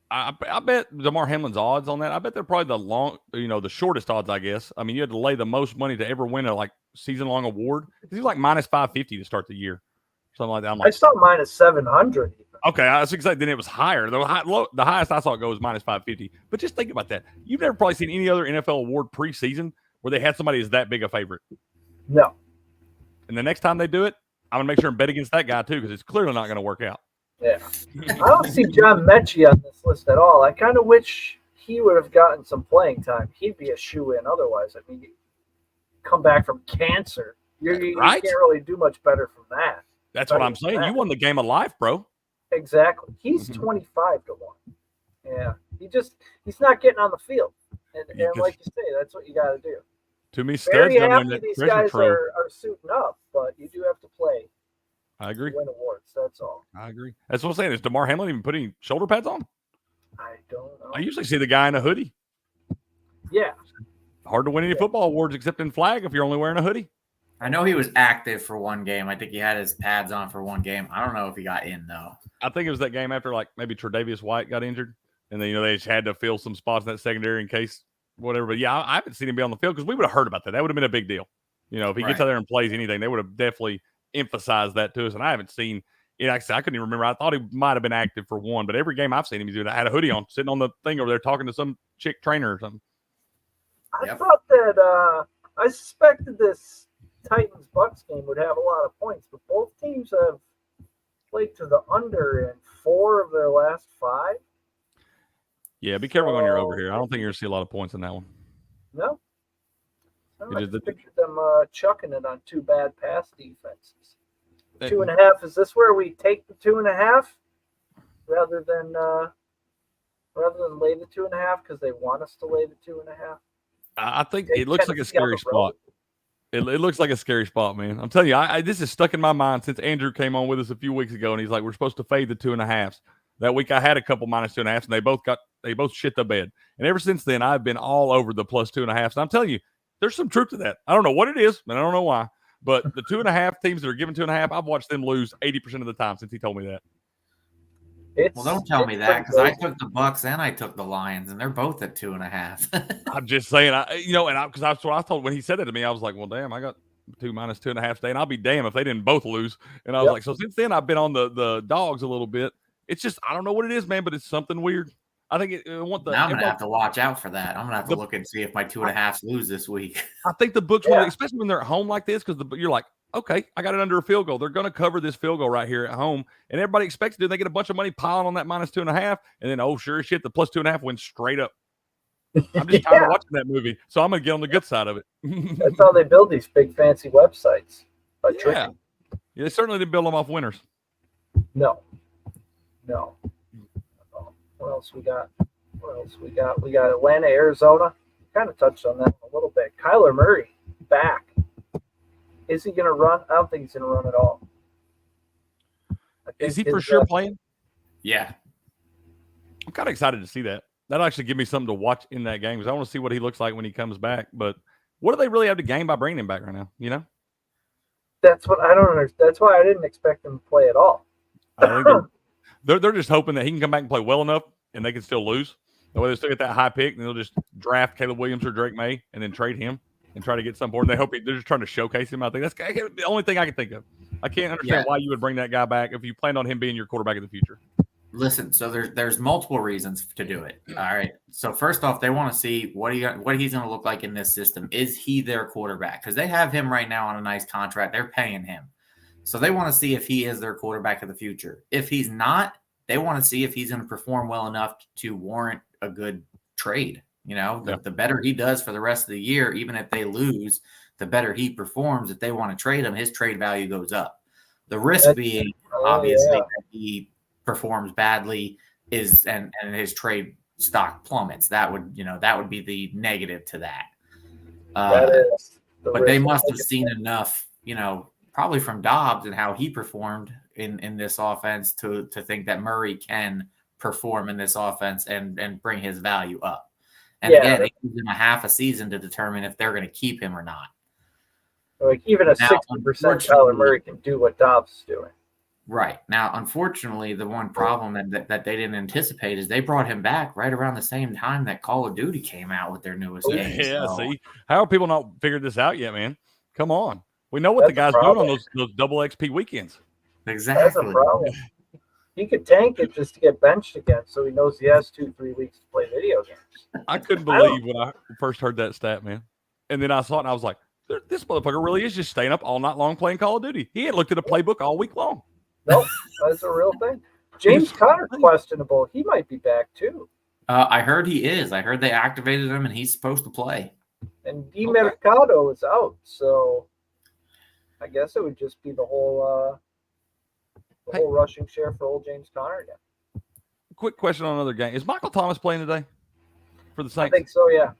Speaker 5: I bet DeMar Hamlin's odds on that. I bet they're probably the shortest odds, I guess. I mean, you had to lay the most money to ever win a season-long award. He's like minus 550 to start the year. Something like that.
Speaker 3: I saw minus 700.
Speaker 5: Okay, I was excited. Then it was higher. The highest I saw it go was minus 550. But just think about that. You've never probably seen any other NFL award preseason where they had somebody as that big a favorite.
Speaker 3: No.
Speaker 5: And the next time they do it, I'm going to make sure and bet against that guy too because it's clearly not going to work out.
Speaker 3: Yeah. I don't see John Mechie on this list at all. I kind of wish he would have gotten some playing time. He'd be a shoe-in otherwise. I mean, come back from cancer. You can't really do much better from that.
Speaker 5: That's what I'm saying. You won the game of life, bro.
Speaker 3: Exactly. He's 25-1. Yeah. He's not getting on the field. And like you say, that's what you got to do.
Speaker 5: Too many studs.
Speaker 3: Very happy these guys are suiting up, but you do have to play.
Speaker 5: I agree.
Speaker 3: Win awards, that's all.
Speaker 5: I agree. That's what I'm saying. Is DeMar Hamlin even putting shoulder pads on?
Speaker 3: I don't know.
Speaker 5: I usually see the guy in a hoodie.
Speaker 3: Yeah.
Speaker 5: Hard to win any football awards except in flag if you're only wearing a hoodie.
Speaker 4: I know he was active for one game. I think he had his pads on for one game. I don't know if he got in, though.
Speaker 5: I think it was that game after, maybe Tre'Davious White got injured. And then, they just had to fill some spots in that secondary in case whatever. But, yeah, I haven't seen him be on the field because we would have heard about that. That would have been a big deal. If he gets out there and plays anything, they would have definitely emphasized that to us. And I haven't seen Yeah, like I said, I couldn't even remember. I thought he might have been active for one, but every game I've seen him, he's doing. I had a hoodie on, sitting on the thing over there talking to some chick trainer or something.
Speaker 3: I thought that I suspected this Titans Bucks game would have a lot of points, but both teams have played to the under in 4 of their last 5.
Speaker 5: Yeah, be careful when you're over here. I don't think you're going to see a lot of points in that one.
Speaker 3: No. I pictured them chucking it on 2 bad pass defenses. 2.5. Is this where we take the 2.5 rather than lay the 2.5 because they want us to lay the 2.5?
Speaker 5: I think it looks like a scary spot. It looks like a scary spot, man. I'm telling you, this is stuck in my mind since Andrew came on with us a few weeks ago, and he's like, "We're supposed to fade the 2.5s." That week, I had a couple minus 2.5s, and they both shit the bed. And ever since then, I've been all over the plus 2.5s. And I'm telling you, there's some truth to that. I don't know what it is, and I don't know why, but the 2.5 teams that are given 2.5, I've watched them lose 80% of the time since he told me that.
Speaker 4: Well, don't tell me that because I took the Bucks and I took the Lions, and they're both at 2.5.
Speaker 5: I'm just saying, because that's what I thought when he said that to me. I was like, well, damn, I got 2 minus 2.5 today, and I'll be damned if they didn't both lose. And I was like, so since then, I've been on the dogs a little bit. It's just, I don't know what it is, man, but it's something weird. I think
Speaker 4: now I'm going to have to watch out for that. I'm going to have to look and see if my 2.5s lose this week.
Speaker 5: I think the books, especially when they're at home like this, because you're like, okay, I got it under a field goal. They're going to cover this field goal right here at home. And everybody expects to do. They get a bunch of money piling on that minus 2.5. And then, oh, sure as shit, the plus 2.5 went straight up. I'm just tired of watching that movie. So I'm going to get on the good side of it.
Speaker 3: That's how they build these big fancy websites.
Speaker 5: Yeah, they certainly didn't build them off winners.
Speaker 3: No. What else we got? We got Atlanta, Arizona. Kind of touched on that a little bit. Kyler Murray back. Is he going to run? I don't think he's going to run at all.
Speaker 5: Is he for sure playing?
Speaker 4: Yeah.
Speaker 5: I'm kind of excited to see that. That'll actually give me something to watch in that game because I want to see what he looks like when he comes back. But what do they really have to gain by bringing him back right now? You know?
Speaker 3: That's what I don't understand. That's why I didn't expect him to play at all.
Speaker 5: I think they're just hoping that he can come back and play well enough and they can still lose. That way they still get that high pick and they'll just draft Caleb Williams or Drake May and then trade him and try to get some board. And they hope they're just trying to showcase him. I think that's the only thing I can think of. I can't understand why you would bring that guy back if you planned on him being your quarterback in the future.
Speaker 4: Listen, so there's multiple reasons to do it. All right. So first off, they want to see what he's going to look like in this system. Is he their quarterback? Because they have him right now on a nice contract. They're paying him. So they want to see if he is their quarterback of the future. If he's not, they want to see if he's going to perform well enough to warrant a good trade. You know, the better he does for the rest of the year, even if they lose, the better he performs. If they want to trade him, his trade value goes up. The risk being, obviously, that he performs badly and his trade stock plummets. That would be the negative to that. But they must have seen enough, probably from Dobbs and how he performed in this offense to think that Murray can perform in this offense and bring his value up. And again, it gives them a half a season to determine if they're going to keep him or not.
Speaker 3: Like even a 60% Kyler Murray can do what Dobbs is doing.
Speaker 4: Right. Now, unfortunately, the one problem that they didn't anticipate is they brought him back right around the same time that Call of Duty came out with their newest game.
Speaker 5: Yeah, see? How are people not figured this out yet, man? Come on. We know what the guy's doing on those double XP weekends.
Speaker 4: Exactly.
Speaker 3: That's a problem. He could tank it just to get benched again, so he knows he has 2-3 weeks to play video games.
Speaker 5: I couldn't believe when I first heard that stat, man. And then I saw it and I was like, this motherfucker really is just staying up all night long playing Call of Duty. He ain't looked at a playbook all week long.
Speaker 3: Nope, that's a real thing. James Conner, questionable. He might be back too.
Speaker 4: I heard he is. I heard they activated him and he's supposed to play.
Speaker 3: And D Mercado is out, so I guess it would just be the whole rushing share for old James Conner again.
Speaker 5: Quick question on another game. Is Michael Thomas playing today for the Saints?
Speaker 3: I think so, yeah.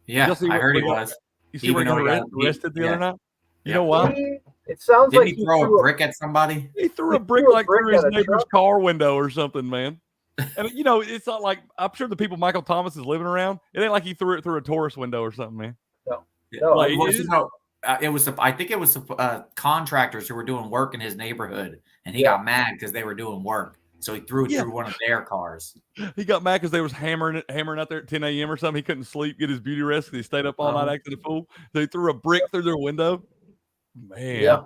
Speaker 4: Yeah, I heard he was.
Speaker 5: You see where he got arrested the other night? You know why?
Speaker 3: It sounds like
Speaker 4: he throw a brick at somebody?
Speaker 5: He threw a brick through his neighbor's car window or something, man. And, it's not like – I'm sure the people Michael Thomas is living around, it ain't like he threw it through a tourist window or something, man.
Speaker 3: No.
Speaker 4: I think it was contractors who were doing work in his neighborhood, and he got mad because they were doing work. So he threw it through one of their cars. He
Speaker 5: got mad because they was hammering out there at 10 a.m. or something. He couldn't sleep, get his beauty rest because he stayed up all night acting a fool. They threw a brick through their window. Man.
Speaker 3: Yeah.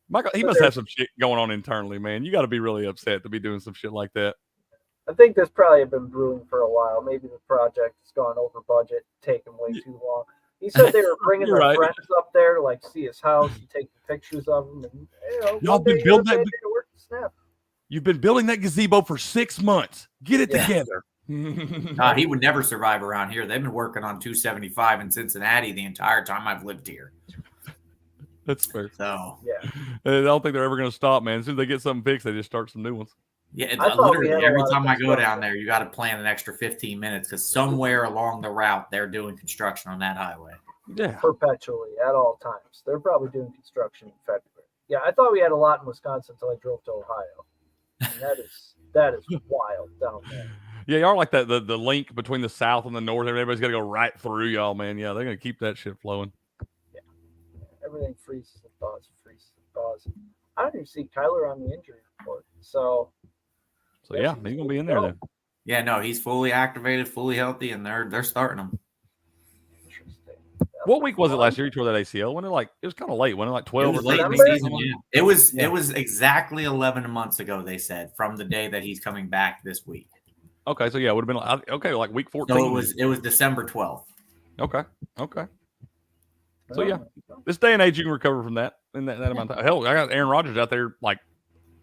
Speaker 5: Michael, he must have some shit going on internally, man. You got to be really upset to be doing some shit like that.
Speaker 3: I think this probably had been brewing for a while. Maybe the project has gone over budget, taken way too long. He said they were bringing their friends up there to like see his house and take pictures of him. And
Speaker 5: y'all been building that.
Speaker 3: Snap.
Speaker 5: You've been building that gazebo for 6 months. Get it together.
Speaker 4: He would never survive around here. They've been working on 275 in Cincinnati the entire time I've lived here.
Speaker 5: That's fair.
Speaker 4: So
Speaker 3: yeah,
Speaker 5: I don't think they're ever going to stop, man. As soon as they get something fixed, they just start some new ones.
Speaker 4: Yeah, literally every time I go down there, you got to plan an extra 15 minutes because somewhere along the route they're doing construction on that highway.
Speaker 5: Yeah,
Speaker 3: perpetually at all times. They're probably doing construction in February. Yeah, I thought we had a lot in Wisconsin until I drove to Ohio. And that is wild down there.
Speaker 5: Yeah, y'all are like that. The link between the South and the North. Everybody's got to go right through y'all, man. Yeah, they're gonna keep that shit flowing.
Speaker 3: Yeah, everything freezes and thaws, I don't even see Kyler on the injury report. So
Speaker 5: yeah, he's gonna be in there then.
Speaker 4: Yeah, no, he's fully activated, fully healthy, and they're starting him.
Speaker 3: Interesting.
Speaker 5: What week was it last year? You tore that ACL? When it was kind of late. When it like 12 or
Speaker 4: late in the season? Yeah. It was exactly 11 months ago. They said from the day that he's coming back this week.
Speaker 5: Okay, so yeah, it would have been like week 14.
Speaker 4: So it was December 12th.
Speaker 5: Okay. So yeah, this day and age you can recover from that in that amount of time. Hell, I got Aaron Rodgers out there like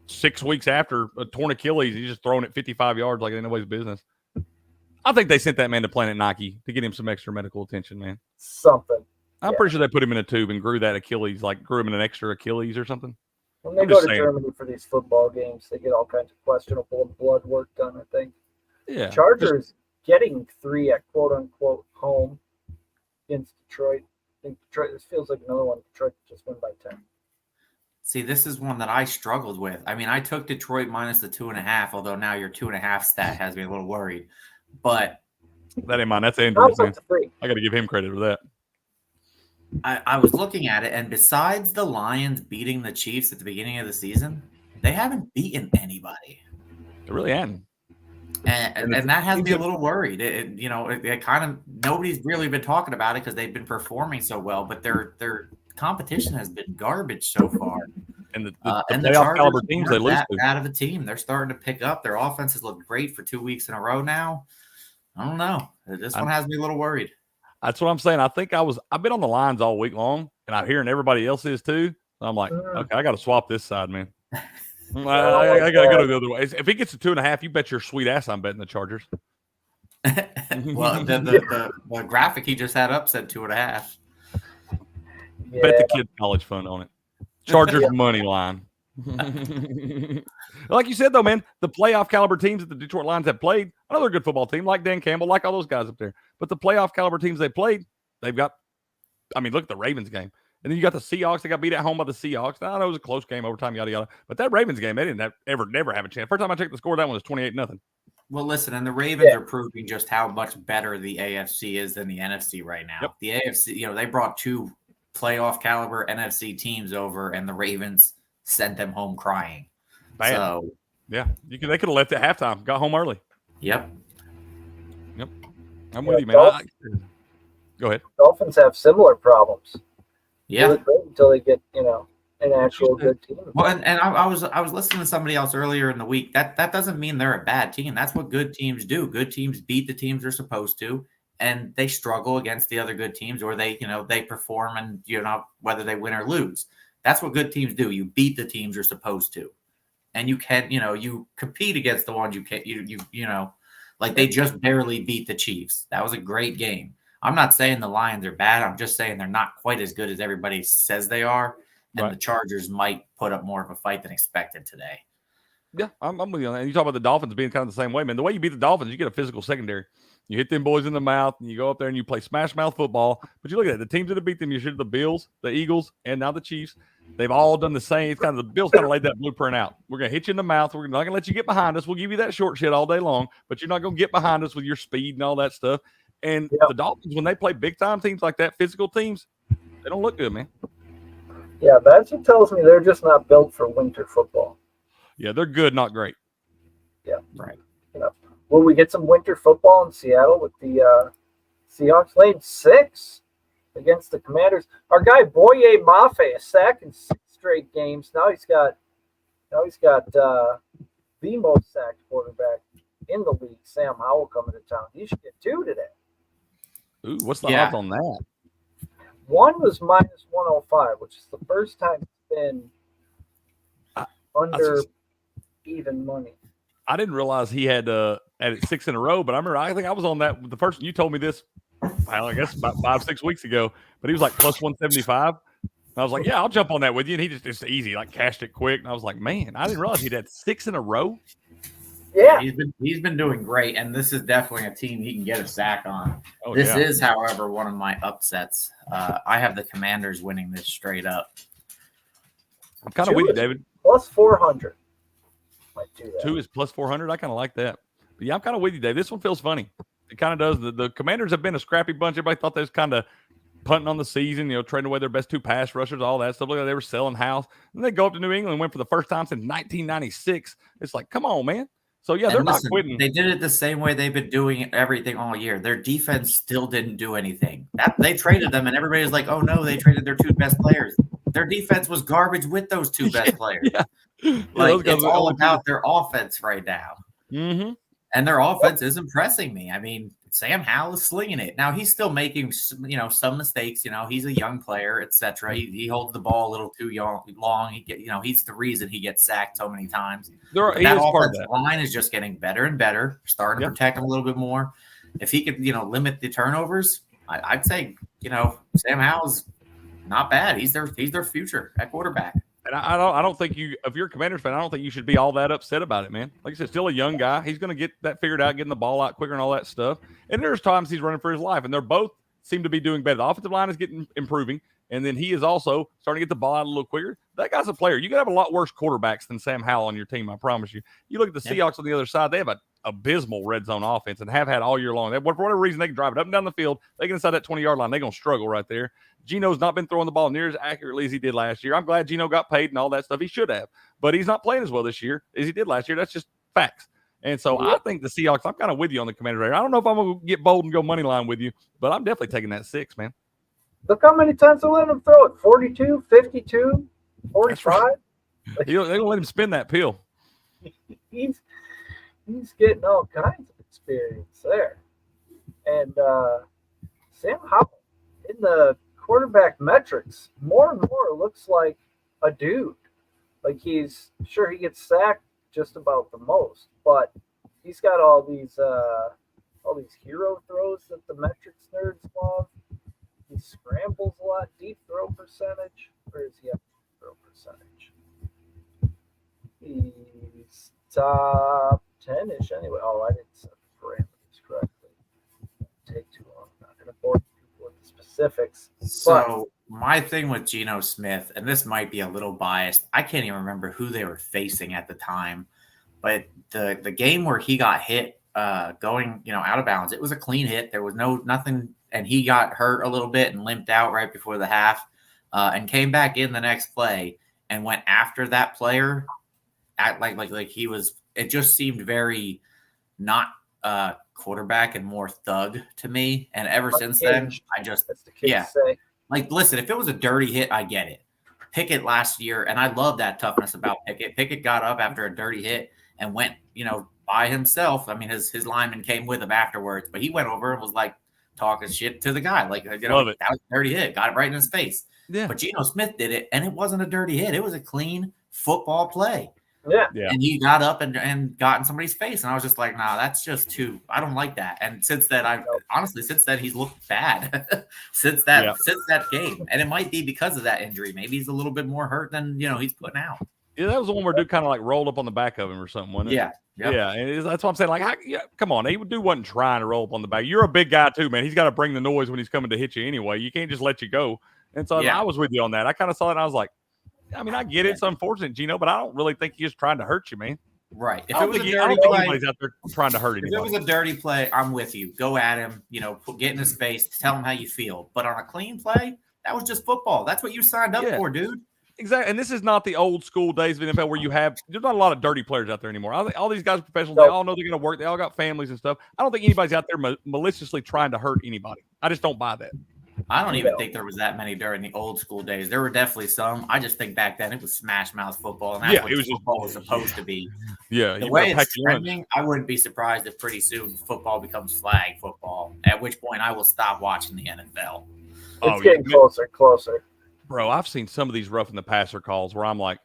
Speaker 5: 6 weeks after a torn Achilles. He's just throwing it 55 yards like nobody's business. I think they sent that man to Planet Nike to get him some extra medical attention, man.
Speaker 3: Something.
Speaker 5: I'm pretty sure they put him in a tube and grew that Achilles, like grew him in an extra Achilles or something.
Speaker 3: When they go to Germany for these football games, they get all kinds of questionable blood work done, I think.
Speaker 5: Yeah.
Speaker 3: Chargers getting 3 at quote-unquote home against Detroit. I think Detroit, this feels like another one. Detroit just won by 10.
Speaker 4: See, this is one that I struggled with. I mean, I took Detroit minus the 2.5, although now your 2.5 stat has me a little worried. But
Speaker 5: that ain't mine. That's Andrew's. I got to give him credit for that.
Speaker 4: I was looking at it, and besides the Lions beating the Chiefs at the beginning of the season, they haven't beaten anybody.
Speaker 5: They really hadn't.
Speaker 4: And that has me a little worried. It kind of nobody's really been talking about it because they've been performing so well, but their competition has been garbage so far.
Speaker 5: And the
Speaker 4: Chargers
Speaker 5: caliber teams they lose to.
Speaker 4: Out of the team, they're starting to pick up. Their offenses look great for 2 weeks in a row now. I don't know. This one has me a little worried. That's
Speaker 5: what I'm saying. I think I've been on the lines all week long, and I'm hearing everybody else is too. I'm like, okay, I got to swap this side, man. I got to go the other way. If he gets to 2.5, you bet your sweet ass I'm betting the Chargers.
Speaker 4: Well, the graphic he just had up said 2.5.
Speaker 5: Yeah. Bet the kid college fund on it. Chargers money line. Like you said, though, man, the playoff caliber teams that the Detroit Lions have played, another good football team like Dan Campbell, like all those guys up there. But the playoff caliber teams they played, they've got, I mean, look at the Ravens game. And then you got the Seahawks. They got beat at home by the Seahawks. Now, I know it was a close game, overtime, yada, yada. But that Ravens game, they didn't never have a chance. First time I checked the score, that one was 28-0.
Speaker 4: Well, listen, and the Ravens are proving just how much better the AFC is than the NFC right now. Yep. The AFC, they brought 2 playoff caliber NFC teams over, and the Ravens sent them home crying.
Speaker 5: Bad. So, yeah, they could have left at halftime, got home early.
Speaker 4: Yep.
Speaker 5: I'm with you, man. Go ahead.
Speaker 3: Dolphins have similar problems.
Speaker 4: Yeah.
Speaker 3: Until they get, an actual good team.
Speaker 4: Well, and I was listening to somebody else earlier in the week. That doesn't mean they're a bad team. That's what good teams do. Good teams beat the teams they're supposed to, and they struggle against the other good teams, or they perform and whether they win or lose. That's what good teams do. You beat the teams you're supposed to, and you can you compete against the ones you can't. Like they just barely beat the Chiefs. That was a great game. I'm not saying the Lions are bad. I'm just saying they're not quite as good as everybody says they are. And the Chargers might put up more of a fight than expected today.
Speaker 5: Yeah, I'm with you on that. And you talk about the Dolphins being kind of the same way, man. The way you beat the Dolphins, you get a physical secondary. You hit them boys in the mouth, and you go up there and you play smash mouth football. But you look at it, the teams that have beat them, you should the Bills, the Eagles, and now the Chiefs. They've all done the same. It's kind of the Bills kind of laid that blueprint out. We're going to hit you in the mouth. We're not going to let you get behind us. We'll give you that short shit all day long, but you're not going to get behind us with your speed and all that stuff. And the Dolphins, when they play big-time teams like that, physical teams, they don't look good, man.
Speaker 3: Yeah, that's what tells me they're just not built for winter football.
Speaker 5: Yeah, they're good, not great.
Speaker 3: Yeah, right. Will we get some winter football in Seattle with the Seahawks? Laid 6 against the Commanders. Our guy Boye Mafe, a sack in 6 straight games. Now he's got the most sacked quarterback in the league, Sam Howell, coming to town. He should get 2 today.
Speaker 5: Ooh, what's the odds on that?
Speaker 3: One was minus 105, which is the first time it's been under even money.
Speaker 5: I didn't realize he had it 6 in a row, but I think I was on that. The first you told me this, I guess about 5-6 weeks ago, but he was like plus 175. And I was like, yeah, I'll jump on that with you. And he just easy, like cashed it quick. And I was like, man, I didn't realize he'd had 6 in a row.
Speaker 3: Yeah,
Speaker 4: he's been doing great, and this is definitely a team he can get a sack on.
Speaker 5: Oh,
Speaker 4: this is, however, one of my upsets. I have the Commanders winning this straight up.
Speaker 5: I'm kind of with you, David.
Speaker 3: Plus 400. Might do that.
Speaker 5: 2 is plus 400. I kind of like that. But yeah, I'm kind of with you, Dave. This one feels funny. It kind of does. The Commanders have been a scrappy bunch. Everybody thought they was kind of punting on the season, trading away their best 2 pass rushers, all that stuff. Look like they were selling house. And they go up to New England and win for the first time since 1996. It's like, come on, man. So, yeah, they're not quitting.
Speaker 4: They did it the same way they've been doing everything all year. Their defense still didn't do anything. They traded them, and everybody's like, oh, no, they traded their 2 best players. Their defense was garbage with those 2 best players. Like, it's all about their offense right now.
Speaker 5: Mm-hmm.
Speaker 4: And their offense is impressing me. I mean, Sam Howell is slinging it. Now, he's still making, some mistakes. He's a young player, etc. He holds the ball a little too long. He's the reason he gets sacked so many times. That offensive line is just getting better and better, starting to protect him a little bit more. If he could, limit the turnovers, I'd say, Sam Howell's not bad. He's their future at quarterback.
Speaker 5: And I don't think if you're a Commanders fan, I don't think you should be all that upset about it, man. Like I said, still a young guy. He's going to get that figured out, getting the ball out quicker and all that stuff. And there's times he's running for his life, and they're both seem to be doing better. The offensive line is improving, and then he is also starting to get the ball out a little quicker. That guy's a player. You can have a lot worse quarterbacks than Sam Howell on your team, I promise you. You look at the Seahawks on the other side, they have an abysmal red zone offense and have had all year long. For whatever reason, they can drive it up and down the field. They get inside that 20-yard line. They're going to struggle right there. Gino's not been throwing the ball near as accurately as he did last year. I'm glad Gino got paid and all that stuff. He should have. But he's not playing as well this year as he did last year. That's just facts. And so I think the Seahawks, I'm kind of with you on the Commanders. I don't know if I'm going to get bold and go money line with you, but I'm definitely taking that 6, man.
Speaker 3: Look how many times they let him throw it. 42, 52, 45.
Speaker 5: Right. They don't let him spin that pill.
Speaker 3: He's getting all kinds of experience there. And Sam Howell, in the quarterback metrics, more and more looks like a dude. Like he gets sacked just about the most, but he's got all these hero throws that the metrics nerds love. He scrambles a lot, deep throw percentage. Where is he at? Throw percentage. He's top 10-ish anyway. Oh, I didn't set the parameters correctly. Take too long. I'm not going to bore people with the specifics.
Speaker 4: So my thing with Geno Smith, and this might be a little biased, I can't even remember who they were facing at the time, but the game where he got hit going out of bounds, it was a clean hit. There was nothing, and he got hurt a little bit and limped out right before the half, and came back in the next play and went after that player at like he was. It just seemed very not quarterback and more thug to me. And ever since then, I just say. Like, listen, if it was a dirty hit, I get it. Pickett last year, and I love that toughness about Pickett. Pickett got up after a dirty hit and went, by himself. I mean, his lineman came with him afterwards, but he went over and was like talking shit to the guy. Like, that was a dirty hit. Got it right in his face. Yeah. But Geno Smith did it, and it wasn't a dirty hit. It was a clean football play.
Speaker 3: Yeah.
Speaker 4: And he got up and got in somebody's face. And I was just like, nah, that's just too, I don't like that. And since then, since then he's looked bad since that game. And it might be because of that injury. Maybe he's a little bit more hurt than, he's putting out.
Speaker 5: Yeah, that was the one where dude kind of like rolled up on the back of him or something, wasn't it?
Speaker 4: Yeah. Yep.
Speaker 5: Yeah. And that's what I'm saying. Like, come on. Dude wasn't trying to roll up on the back. You're a big guy too, man. He's got to bring the noise when he's coming to hit you anyway. You can't just let you go. And so I was with you on that. I kind of saw it and I was like, I mean, I get it. It's unfortunate, Gino, but I don't really think he's trying to hurt you, man.
Speaker 4: Right.
Speaker 5: I don't think anybody's out there trying to hurt anybody.
Speaker 4: If it was a dirty play, I'm with you. Go at him, get in his face, tell him how you feel. But on a clean play, that was just football. That's what you signed up for, dude.
Speaker 5: Exactly. And this is not the old school days of NFL where there's not a lot of dirty players out there anymore. I think all these guys are professionals. They all know they're going to work. They all got families and stuff. I don't think anybody's out there maliciously trying to hurt anybody. I just don't buy that.
Speaker 4: I don't even think there was that many during the old school days. There were definitely some. I just think back then it was smash mouth football, and that's what football was supposed to be.
Speaker 5: Yeah,
Speaker 4: the way it's trending, I wouldn't be surprised if pretty soon football becomes flag football. At which point, I will stop watching the NFL.
Speaker 3: It's getting closer and closer.
Speaker 5: Bro, I've seen some of these roughing the passer calls where I'm like,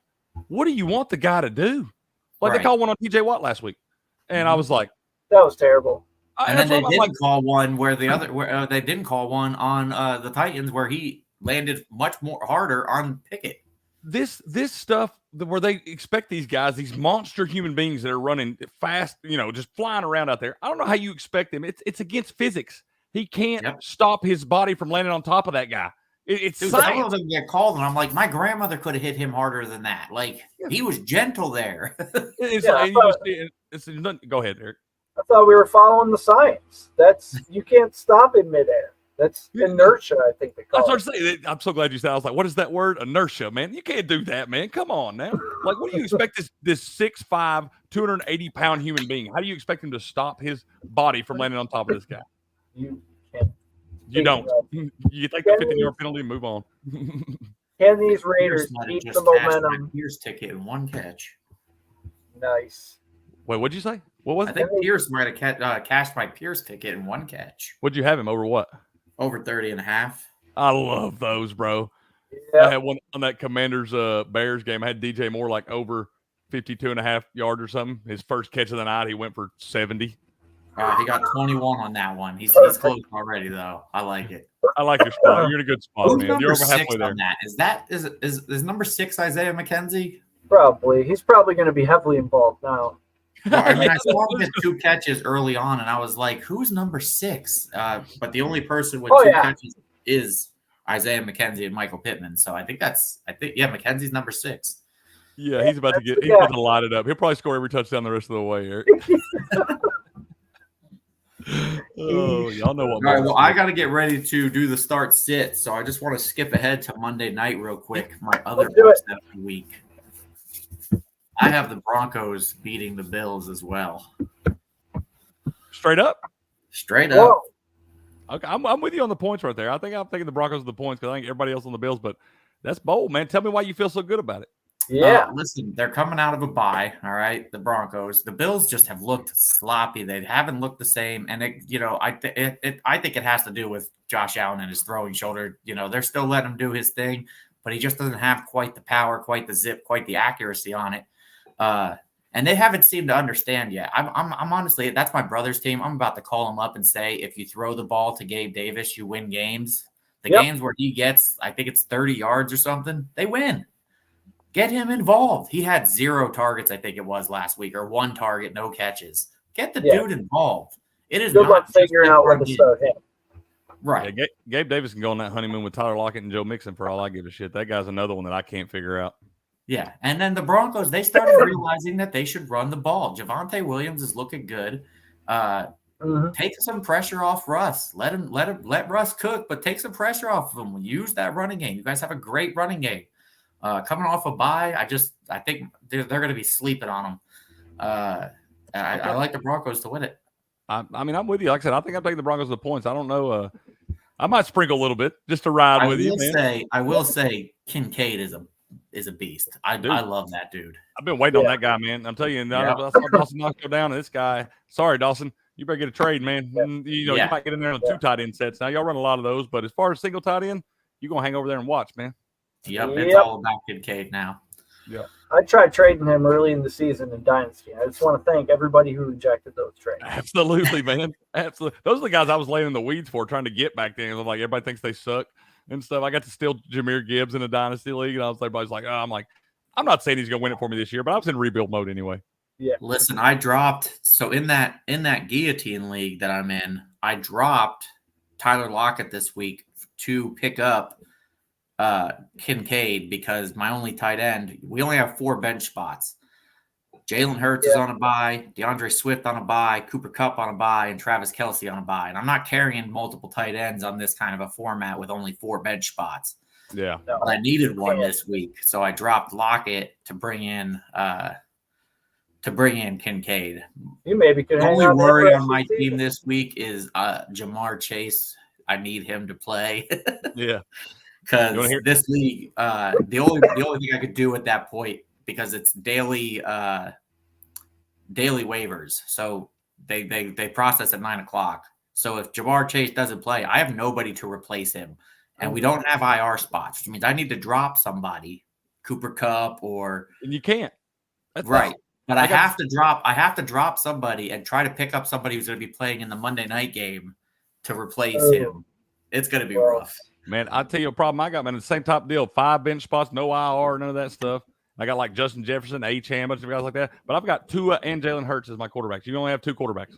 Speaker 5: what do you want the guy to do? Like they called one on TJ Watt last week, and I was like,
Speaker 3: that was terrible.
Speaker 4: And then they didn't call one where they didn't call one on the Titans where he landed much more harder on Pickett.
Speaker 5: This stuff where they expect these guys, these monster human beings that are running fast, just flying around out there. I don't know how you expect them. It's against physics. He can't stop his body from landing on top of that guy. It's
Speaker 4: some of them get called, and I'm like, my grandmother could have hit him harder than that. Like he was gentle there.
Speaker 5: Go ahead, Eric.
Speaker 3: I thought we were following the science. You can't stop in midair. That's inertia, I think they call it.
Speaker 5: That's what I'm saying. I'm so glad you said. I was like, what is that word? Inertia, man. You can't do that, man. Come on now. Like, what do you expect this 6'5", 280-pound human being? How do you expect him to stop his body from landing on top of this guy?
Speaker 3: You can't.
Speaker 5: You don't. You take the 15-yard penalty and move on.
Speaker 3: Can these Raiders keep the momentum?
Speaker 4: Pierce ticket in one catch.
Speaker 3: Nice.
Speaker 5: Wait, what'd you say? What was it?
Speaker 4: I think Pierce might have cashed my Pierce ticket in one catch.
Speaker 5: What'd you have him over what?
Speaker 4: Over 30.5.
Speaker 5: I love those, bro.
Speaker 3: Yep.
Speaker 5: I had one on that Commanders Bears game. I had DJ Moore like over 52.5 yards or something. His first catch of the night, he went for 70.
Speaker 4: He got 21 on that one. He's close already, though. I like it.
Speaker 5: I like your spot. You're in a good spot, man. You're over halfway there.
Speaker 4: On that? Is number 6 Isaiah McKenzie?
Speaker 3: Probably. He's probably going to be heavily involved now.
Speaker 4: Well, I mean, I saw him get 2 catches early on, and I was like, "Who's number 6?" But the only person with 2 catches is Isaiah McKenzie and Michael Pittman. So I think McKenzie's number 6.
Speaker 5: Yeah, he's about to light it up. He'll probably score every touchdown the rest of the way, Eric. Oh, y'all know what.
Speaker 4: All right, well, I got to get ready to do the start sit, so I just want to skip ahead to Monday night real quick. My other first of the week. I have the Broncos beating the Bills as well.
Speaker 5: Straight up.
Speaker 3: Whoa.
Speaker 5: Okay, I'm with you on the points right there. I think I'm taking the Broncos with the points because I think everybody else on the Bills, but that's bold, man. Tell me why you feel so good about it.
Speaker 3: Yeah.
Speaker 4: Listen, they're coming out of a bye, all right, the Broncos. The Bills just have looked sloppy. They haven't looked the same, and I think it has to do with Josh Allen and his throwing shoulder. They're still letting him do his thing, but he just doesn't have quite the power, quite the zip, quite the accuracy on it. And they haven't seemed to understand yet. I'm honestly, that's my brother's team. I'm about to call him up and say, if you throw the ball to Gabe Davis, you win games. The games where he gets, I think it's 30 yards or something, they win. Get him involved. He had 0 targets, I think it was last week, or 1 target, no catches. Get the dude involved. It is
Speaker 3: good luck figuring out when to start him.
Speaker 4: Right.
Speaker 5: Yeah, Gabe Davis can go on that honeymoon with Tyler Lockett and Joe Mixon for all I give a shit. That guy's another one that I can't figure out.
Speaker 4: Yeah, and then the Broncos, they started realizing that they should run the ball. Javonte Williams is looking good. Take some pressure off Russ. Let Russ cook, but take some pressure off of him. Use that running game. You guys have a great running game. Coming off a bye, I think they're going to be sleeping on them. I like the Broncos to win it.
Speaker 5: I mean, I'm with you. Like I said, I think I'm taking the Broncos with the points. I don't know. I might sprinkle a little bit just to ride with you.
Speaker 4: I will say Kincaid is a beast. I love that dude.
Speaker 5: I've been waiting on that guy, man. I'm telling you, I saw Dawson Knox go down, and this guy. Sorry, Dawson, you better get a trade, man. You might get in there on 2 tight end sets. Now y'all run a lot of those, but as far as single tight end, you're gonna hang over there and watch, man.
Speaker 4: Yep, it's all about Kincaid now.
Speaker 5: Yeah.
Speaker 3: I tried trading him early in the season in Dynasty. I just want to thank everybody who rejected those trades.
Speaker 5: Absolutely, man. Absolutely. Those are the guys I was laying in the weeds for, trying to get back then. I'm like, everybody thinks they suck and stuff. I got to steal Jahmyr Gibbs in a Dynasty League, and everybody's like, I'm not saying he's going to win it for me this year, but I was in rebuild mode anyway.
Speaker 3: Yeah.
Speaker 4: Listen, I dropped – so in that guillotine league that I'm in, I dropped Tyler Lockett this week to pick up Kincaid because my only tight end, we only have 4 bench spots. Jalen Hurts is on a bye, DeAndre Swift on a bye, Cooper Kupp on a bye, and Travis Kelce on a bye. And I'm not carrying multiple tight ends on this kind of a format with only 4 bench spots.
Speaker 5: Yeah.
Speaker 4: But I needed one this week, so I dropped Lockett to bring in Kincaid.
Speaker 3: You maybe could.
Speaker 4: The only worry on my team this week is Jamar Chase I need him to play.
Speaker 5: Yeah.
Speaker 4: Because this league, the only thing I could do at that point, because it's daily waivers, so they process at 9:00. So if Jamar Chase doesn't play, I have nobody to replace him, and we don't have IR spots, which means I need to drop somebody, Cooper Kupp or
Speaker 5: And you can't. That's
Speaker 4: right. But I have to drop somebody and try to pick up somebody who's going to be playing in the Monday night game to replace him. It's going to be rough.
Speaker 5: Man, I'll tell you a problem I got, man. The same top deal. 5 bench spots, no IR, none of that stuff. I got like Justin Jefferson, Ham, bunch of guys like that. But I've got Tua and Jalen Hurts as my quarterbacks. You only have 2 quarterbacks.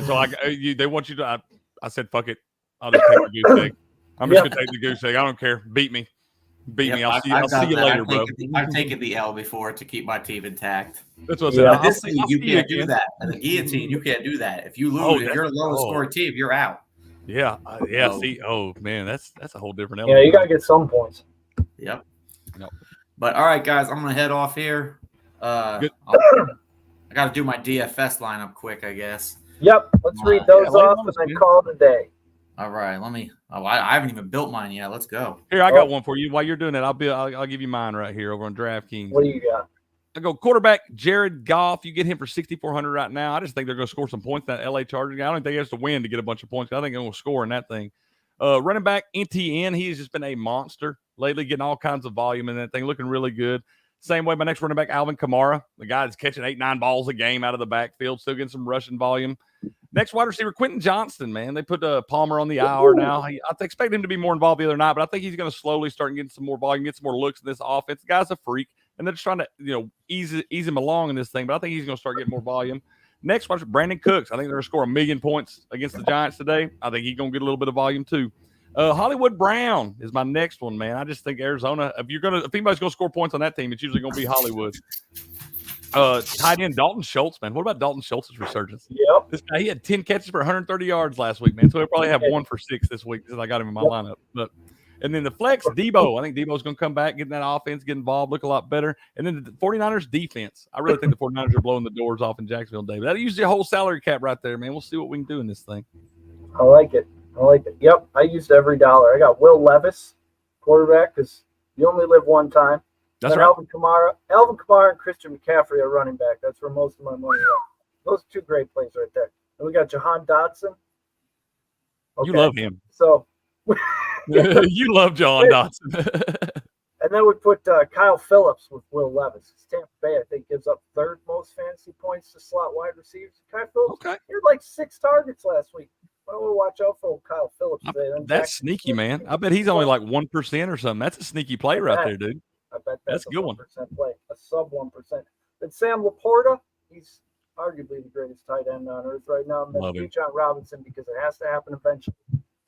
Speaker 5: So they want you to I said, fuck it. I'll just take the goose egg. I'm just going to take the goose egg. I don't care. Beat me. Me. I'll see you later, bro.
Speaker 4: I've taken the L before to keep my team intact.
Speaker 5: That's what I said.
Speaker 4: You can't do that. And the guillotine, you can't do that. If you lose, if you're a lowest scoring team, you're out.
Speaker 5: Yeah. See, man, that's a whole different
Speaker 3: element. Yeah, you got to get some points.
Speaker 4: Yep. But all right, guys, I'm going to head off here. I got to do my DFS lineup quick, I guess.
Speaker 3: Yep. Let's read those off and then call it a day.
Speaker 4: All right, let me. I haven't even built mine yet. Let's go.
Speaker 5: Here, I got one for you. While you're doing that, I'll give you mine right here over on DraftKings.
Speaker 3: What do you got?
Speaker 5: I go quarterback Jared Goff. You get him for 6,400 right now. I just think they're going to score some points. That LA Chargers guy. I don't think he has to win to get a bunch of points. I think they're going to score in that thing. Running back NTN. He's just been a monster lately, getting all kinds of volume in that thing, looking really good. Same way, my next running back, Alvin Kamara, the guy that's catching 8-9 balls a game out of the backfield, still getting some rushing volume. Next wide receiver, Quentin Johnston, man. They put Palmer on the IR now. I expect him to be more involved the other night, but I think he's going to slowly start getting some more volume, get some more looks in this offense. The guy's a freak, and they're just trying to ease him along in this thing, but I think he's going to start getting more volume. Next wide receiver, Brandon Cooks. I think they're going to score 1 million points against the Giants today. I think he's going to get a little bit of volume too. Hollywood Brown is my next one, man. I just think Arizona, if anybody's going to score points on that team, it's usually going to be Hollywood. Tight end Dalton Schultz, man. What about Dalton Schultz's resurgence?
Speaker 3: Yep.
Speaker 5: This guy, he had 10 catches for 130 yards last week, man. So he'll probably have 1 for 6 this week since I got him in my lineup. And then the flex, Debo. I think Debo's going to come back, get in that offense, get involved, look a lot better. And then the 49ers defense. I really think the 49ers are blowing the doors off in Jacksonville, David. That'll use the whole salary cap right there, man. We'll see what we can do in this thing.
Speaker 3: I like it. Yep, I used every dollar. I got Will Levis, quarterback, because you only live one time.
Speaker 5: That's
Speaker 3: and
Speaker 5: right.
Speaker 3: Alvin Kamara and Christian McCaffrey are running back. That's where most of my money is. Those are 2 great plays right there. And we got Jahan Dotson.
Speaker 5: Okay. You love him.
Speaker 3: So
Speaker 5: you love Jahan Dotson.
Speaker 3: And then we put Kyle Phillips with Will Levis. Tampa Bay, I think, gives up 3rd most fantasy points to slot wide receivers. Kyle Phillips, he had like 6 targets last week. Well, we'll watch out for Kyle Phillips today.
Speaker 5: That's sneaky, man. I bet he's only like 1% or something. That's a sneaky play right there, dude.
Speaker 3: I bet that's
Speaker 5: a good
Speaker 3: 1%
Speaker 5: one.
Speaker 3: Play, a sub 1%. Then Sam Laporta, he's arguably the greatest tight end on earth right now. And then Bijan Robinson, because it has to happen eventually.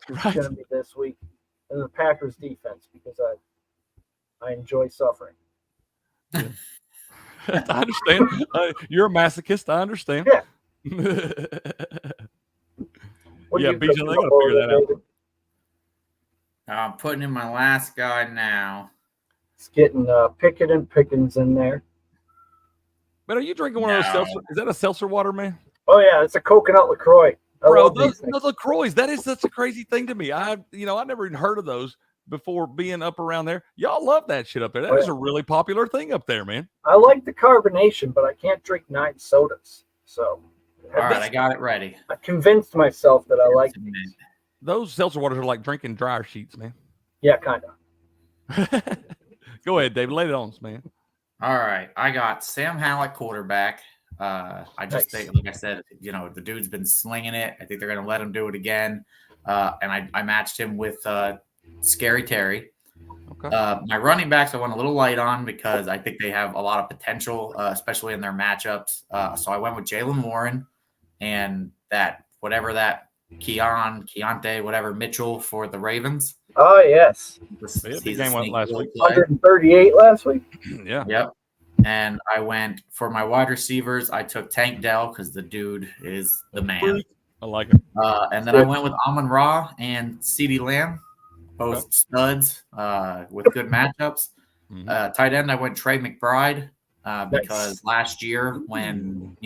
Speaker 3: It's going to be this week. And the Packers defense, because I enjoy suffering.
Speaker 5: I understand. You're a masochist. I understand.
Speaker 3: Yeah.
Speaker 5: Bijan, they got to figure that out.
Speaker 4: I'm putting in my last guy now.
Speaker 3: It's getting Pickett and Pickens in there.
Speaker 5: But are you drinking one of those seltzer? Is that a seltzer water, man?
Speaker 3: Oh yeah, it's a coconut LaCroix.
Speaker 5: Bro, those LaCroix, that is such a crazy thing to me. I never even heard of those before being up around there. Y'all love that shit up there. That is a really popular thing up there, man.
Speaker 3: I like the carbonation, but I can't drink 9 sodas. So
Speaker 4: all right, I got it ready.
Speaker 3: I convinced myself that I like these.
Speaker 5: Those seltzer waters are like drinking dryer sheets, man.
Speaker 3: Yeah, kind of.
Speaker 5: Go ahead, David. Lay it on us, man.
Speaker 4: All right. I got Sam Howell at quarterback. I just think, like I said, the dude's been slinging it. I think they're going to let him do it again. And I matched him with Scary Terry.
Speaker 5: Okay.
Speaker 4: My running backs I went a little light on because I think they have a lot of potential, especially in their matchups. So I went with Jalen Warren and Keontae, whatever, Mitchell for the Ravens.
Speaker 3: Oh, yes.
Speaker 5: Big game went last week.
Speaker 3: 138 last week?
Speaker 5: Yeah.
Speaker 4: Yep. And I went for my wide receivers. I took Tank Dell because the dude is the man.
Speaker 5: I like it.
Speaker 4: And then I went with Amon-Ra and CeeDee Lamb, both studs with good matchups.
Speaker 5: Mm-hmm.
Speaker 4: Tight end, I went Trey McBride because last year when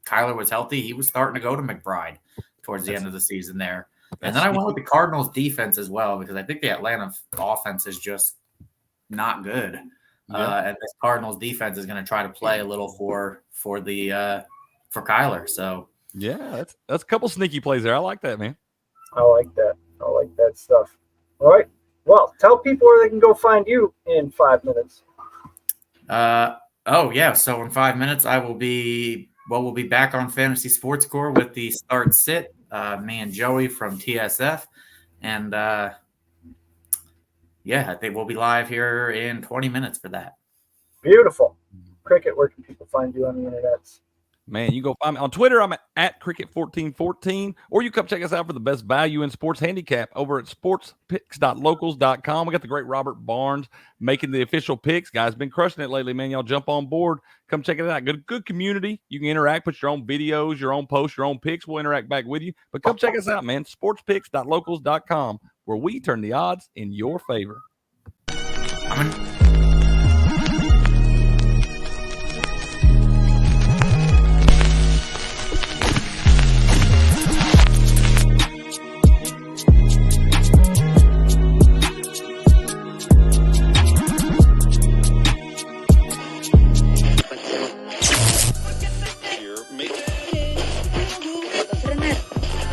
Speaker 4: Kyler was healthy, he was starting to go to McBride towards the end of the season there. And then I went with the Cardinals defense as well because I think the Atlanta offense is just not good. And this Cardinals defense is going to try to play a little for Kyler. So
Speaker 5: yeah, that's a couple sneaky plays there. I like that, man.
Speaker 3: I like that. I like that stuff. All right. Well, tell people where they can go find you in 5 minutes.
Speaker 4: So in 5 minutes we'll be back on Fantasy Sports Core with the start sit. Me and Joey from TSF, and I think we'll be live here in 20 minutes for that.
Speaker 3: Beautiful. Cricket, where can people find you on the internet?
Speaker 5: Man, you go find me on Twitter. I'm at Cricket1414, or you come check us out for the best value in sports handicap over at sportspicks.locals.com. We got the great Robert Barnes making the official picks. Guys, been crushing it lately, man. Y'all jump on board. Come check it out. Good community. You can interact, put your own videos, your own posts, your own picks. We'll interact back with you. But come check us out, man. Sportspicks.locals.com, where we turn the odds in your favor.
Speaker 2: Frenar.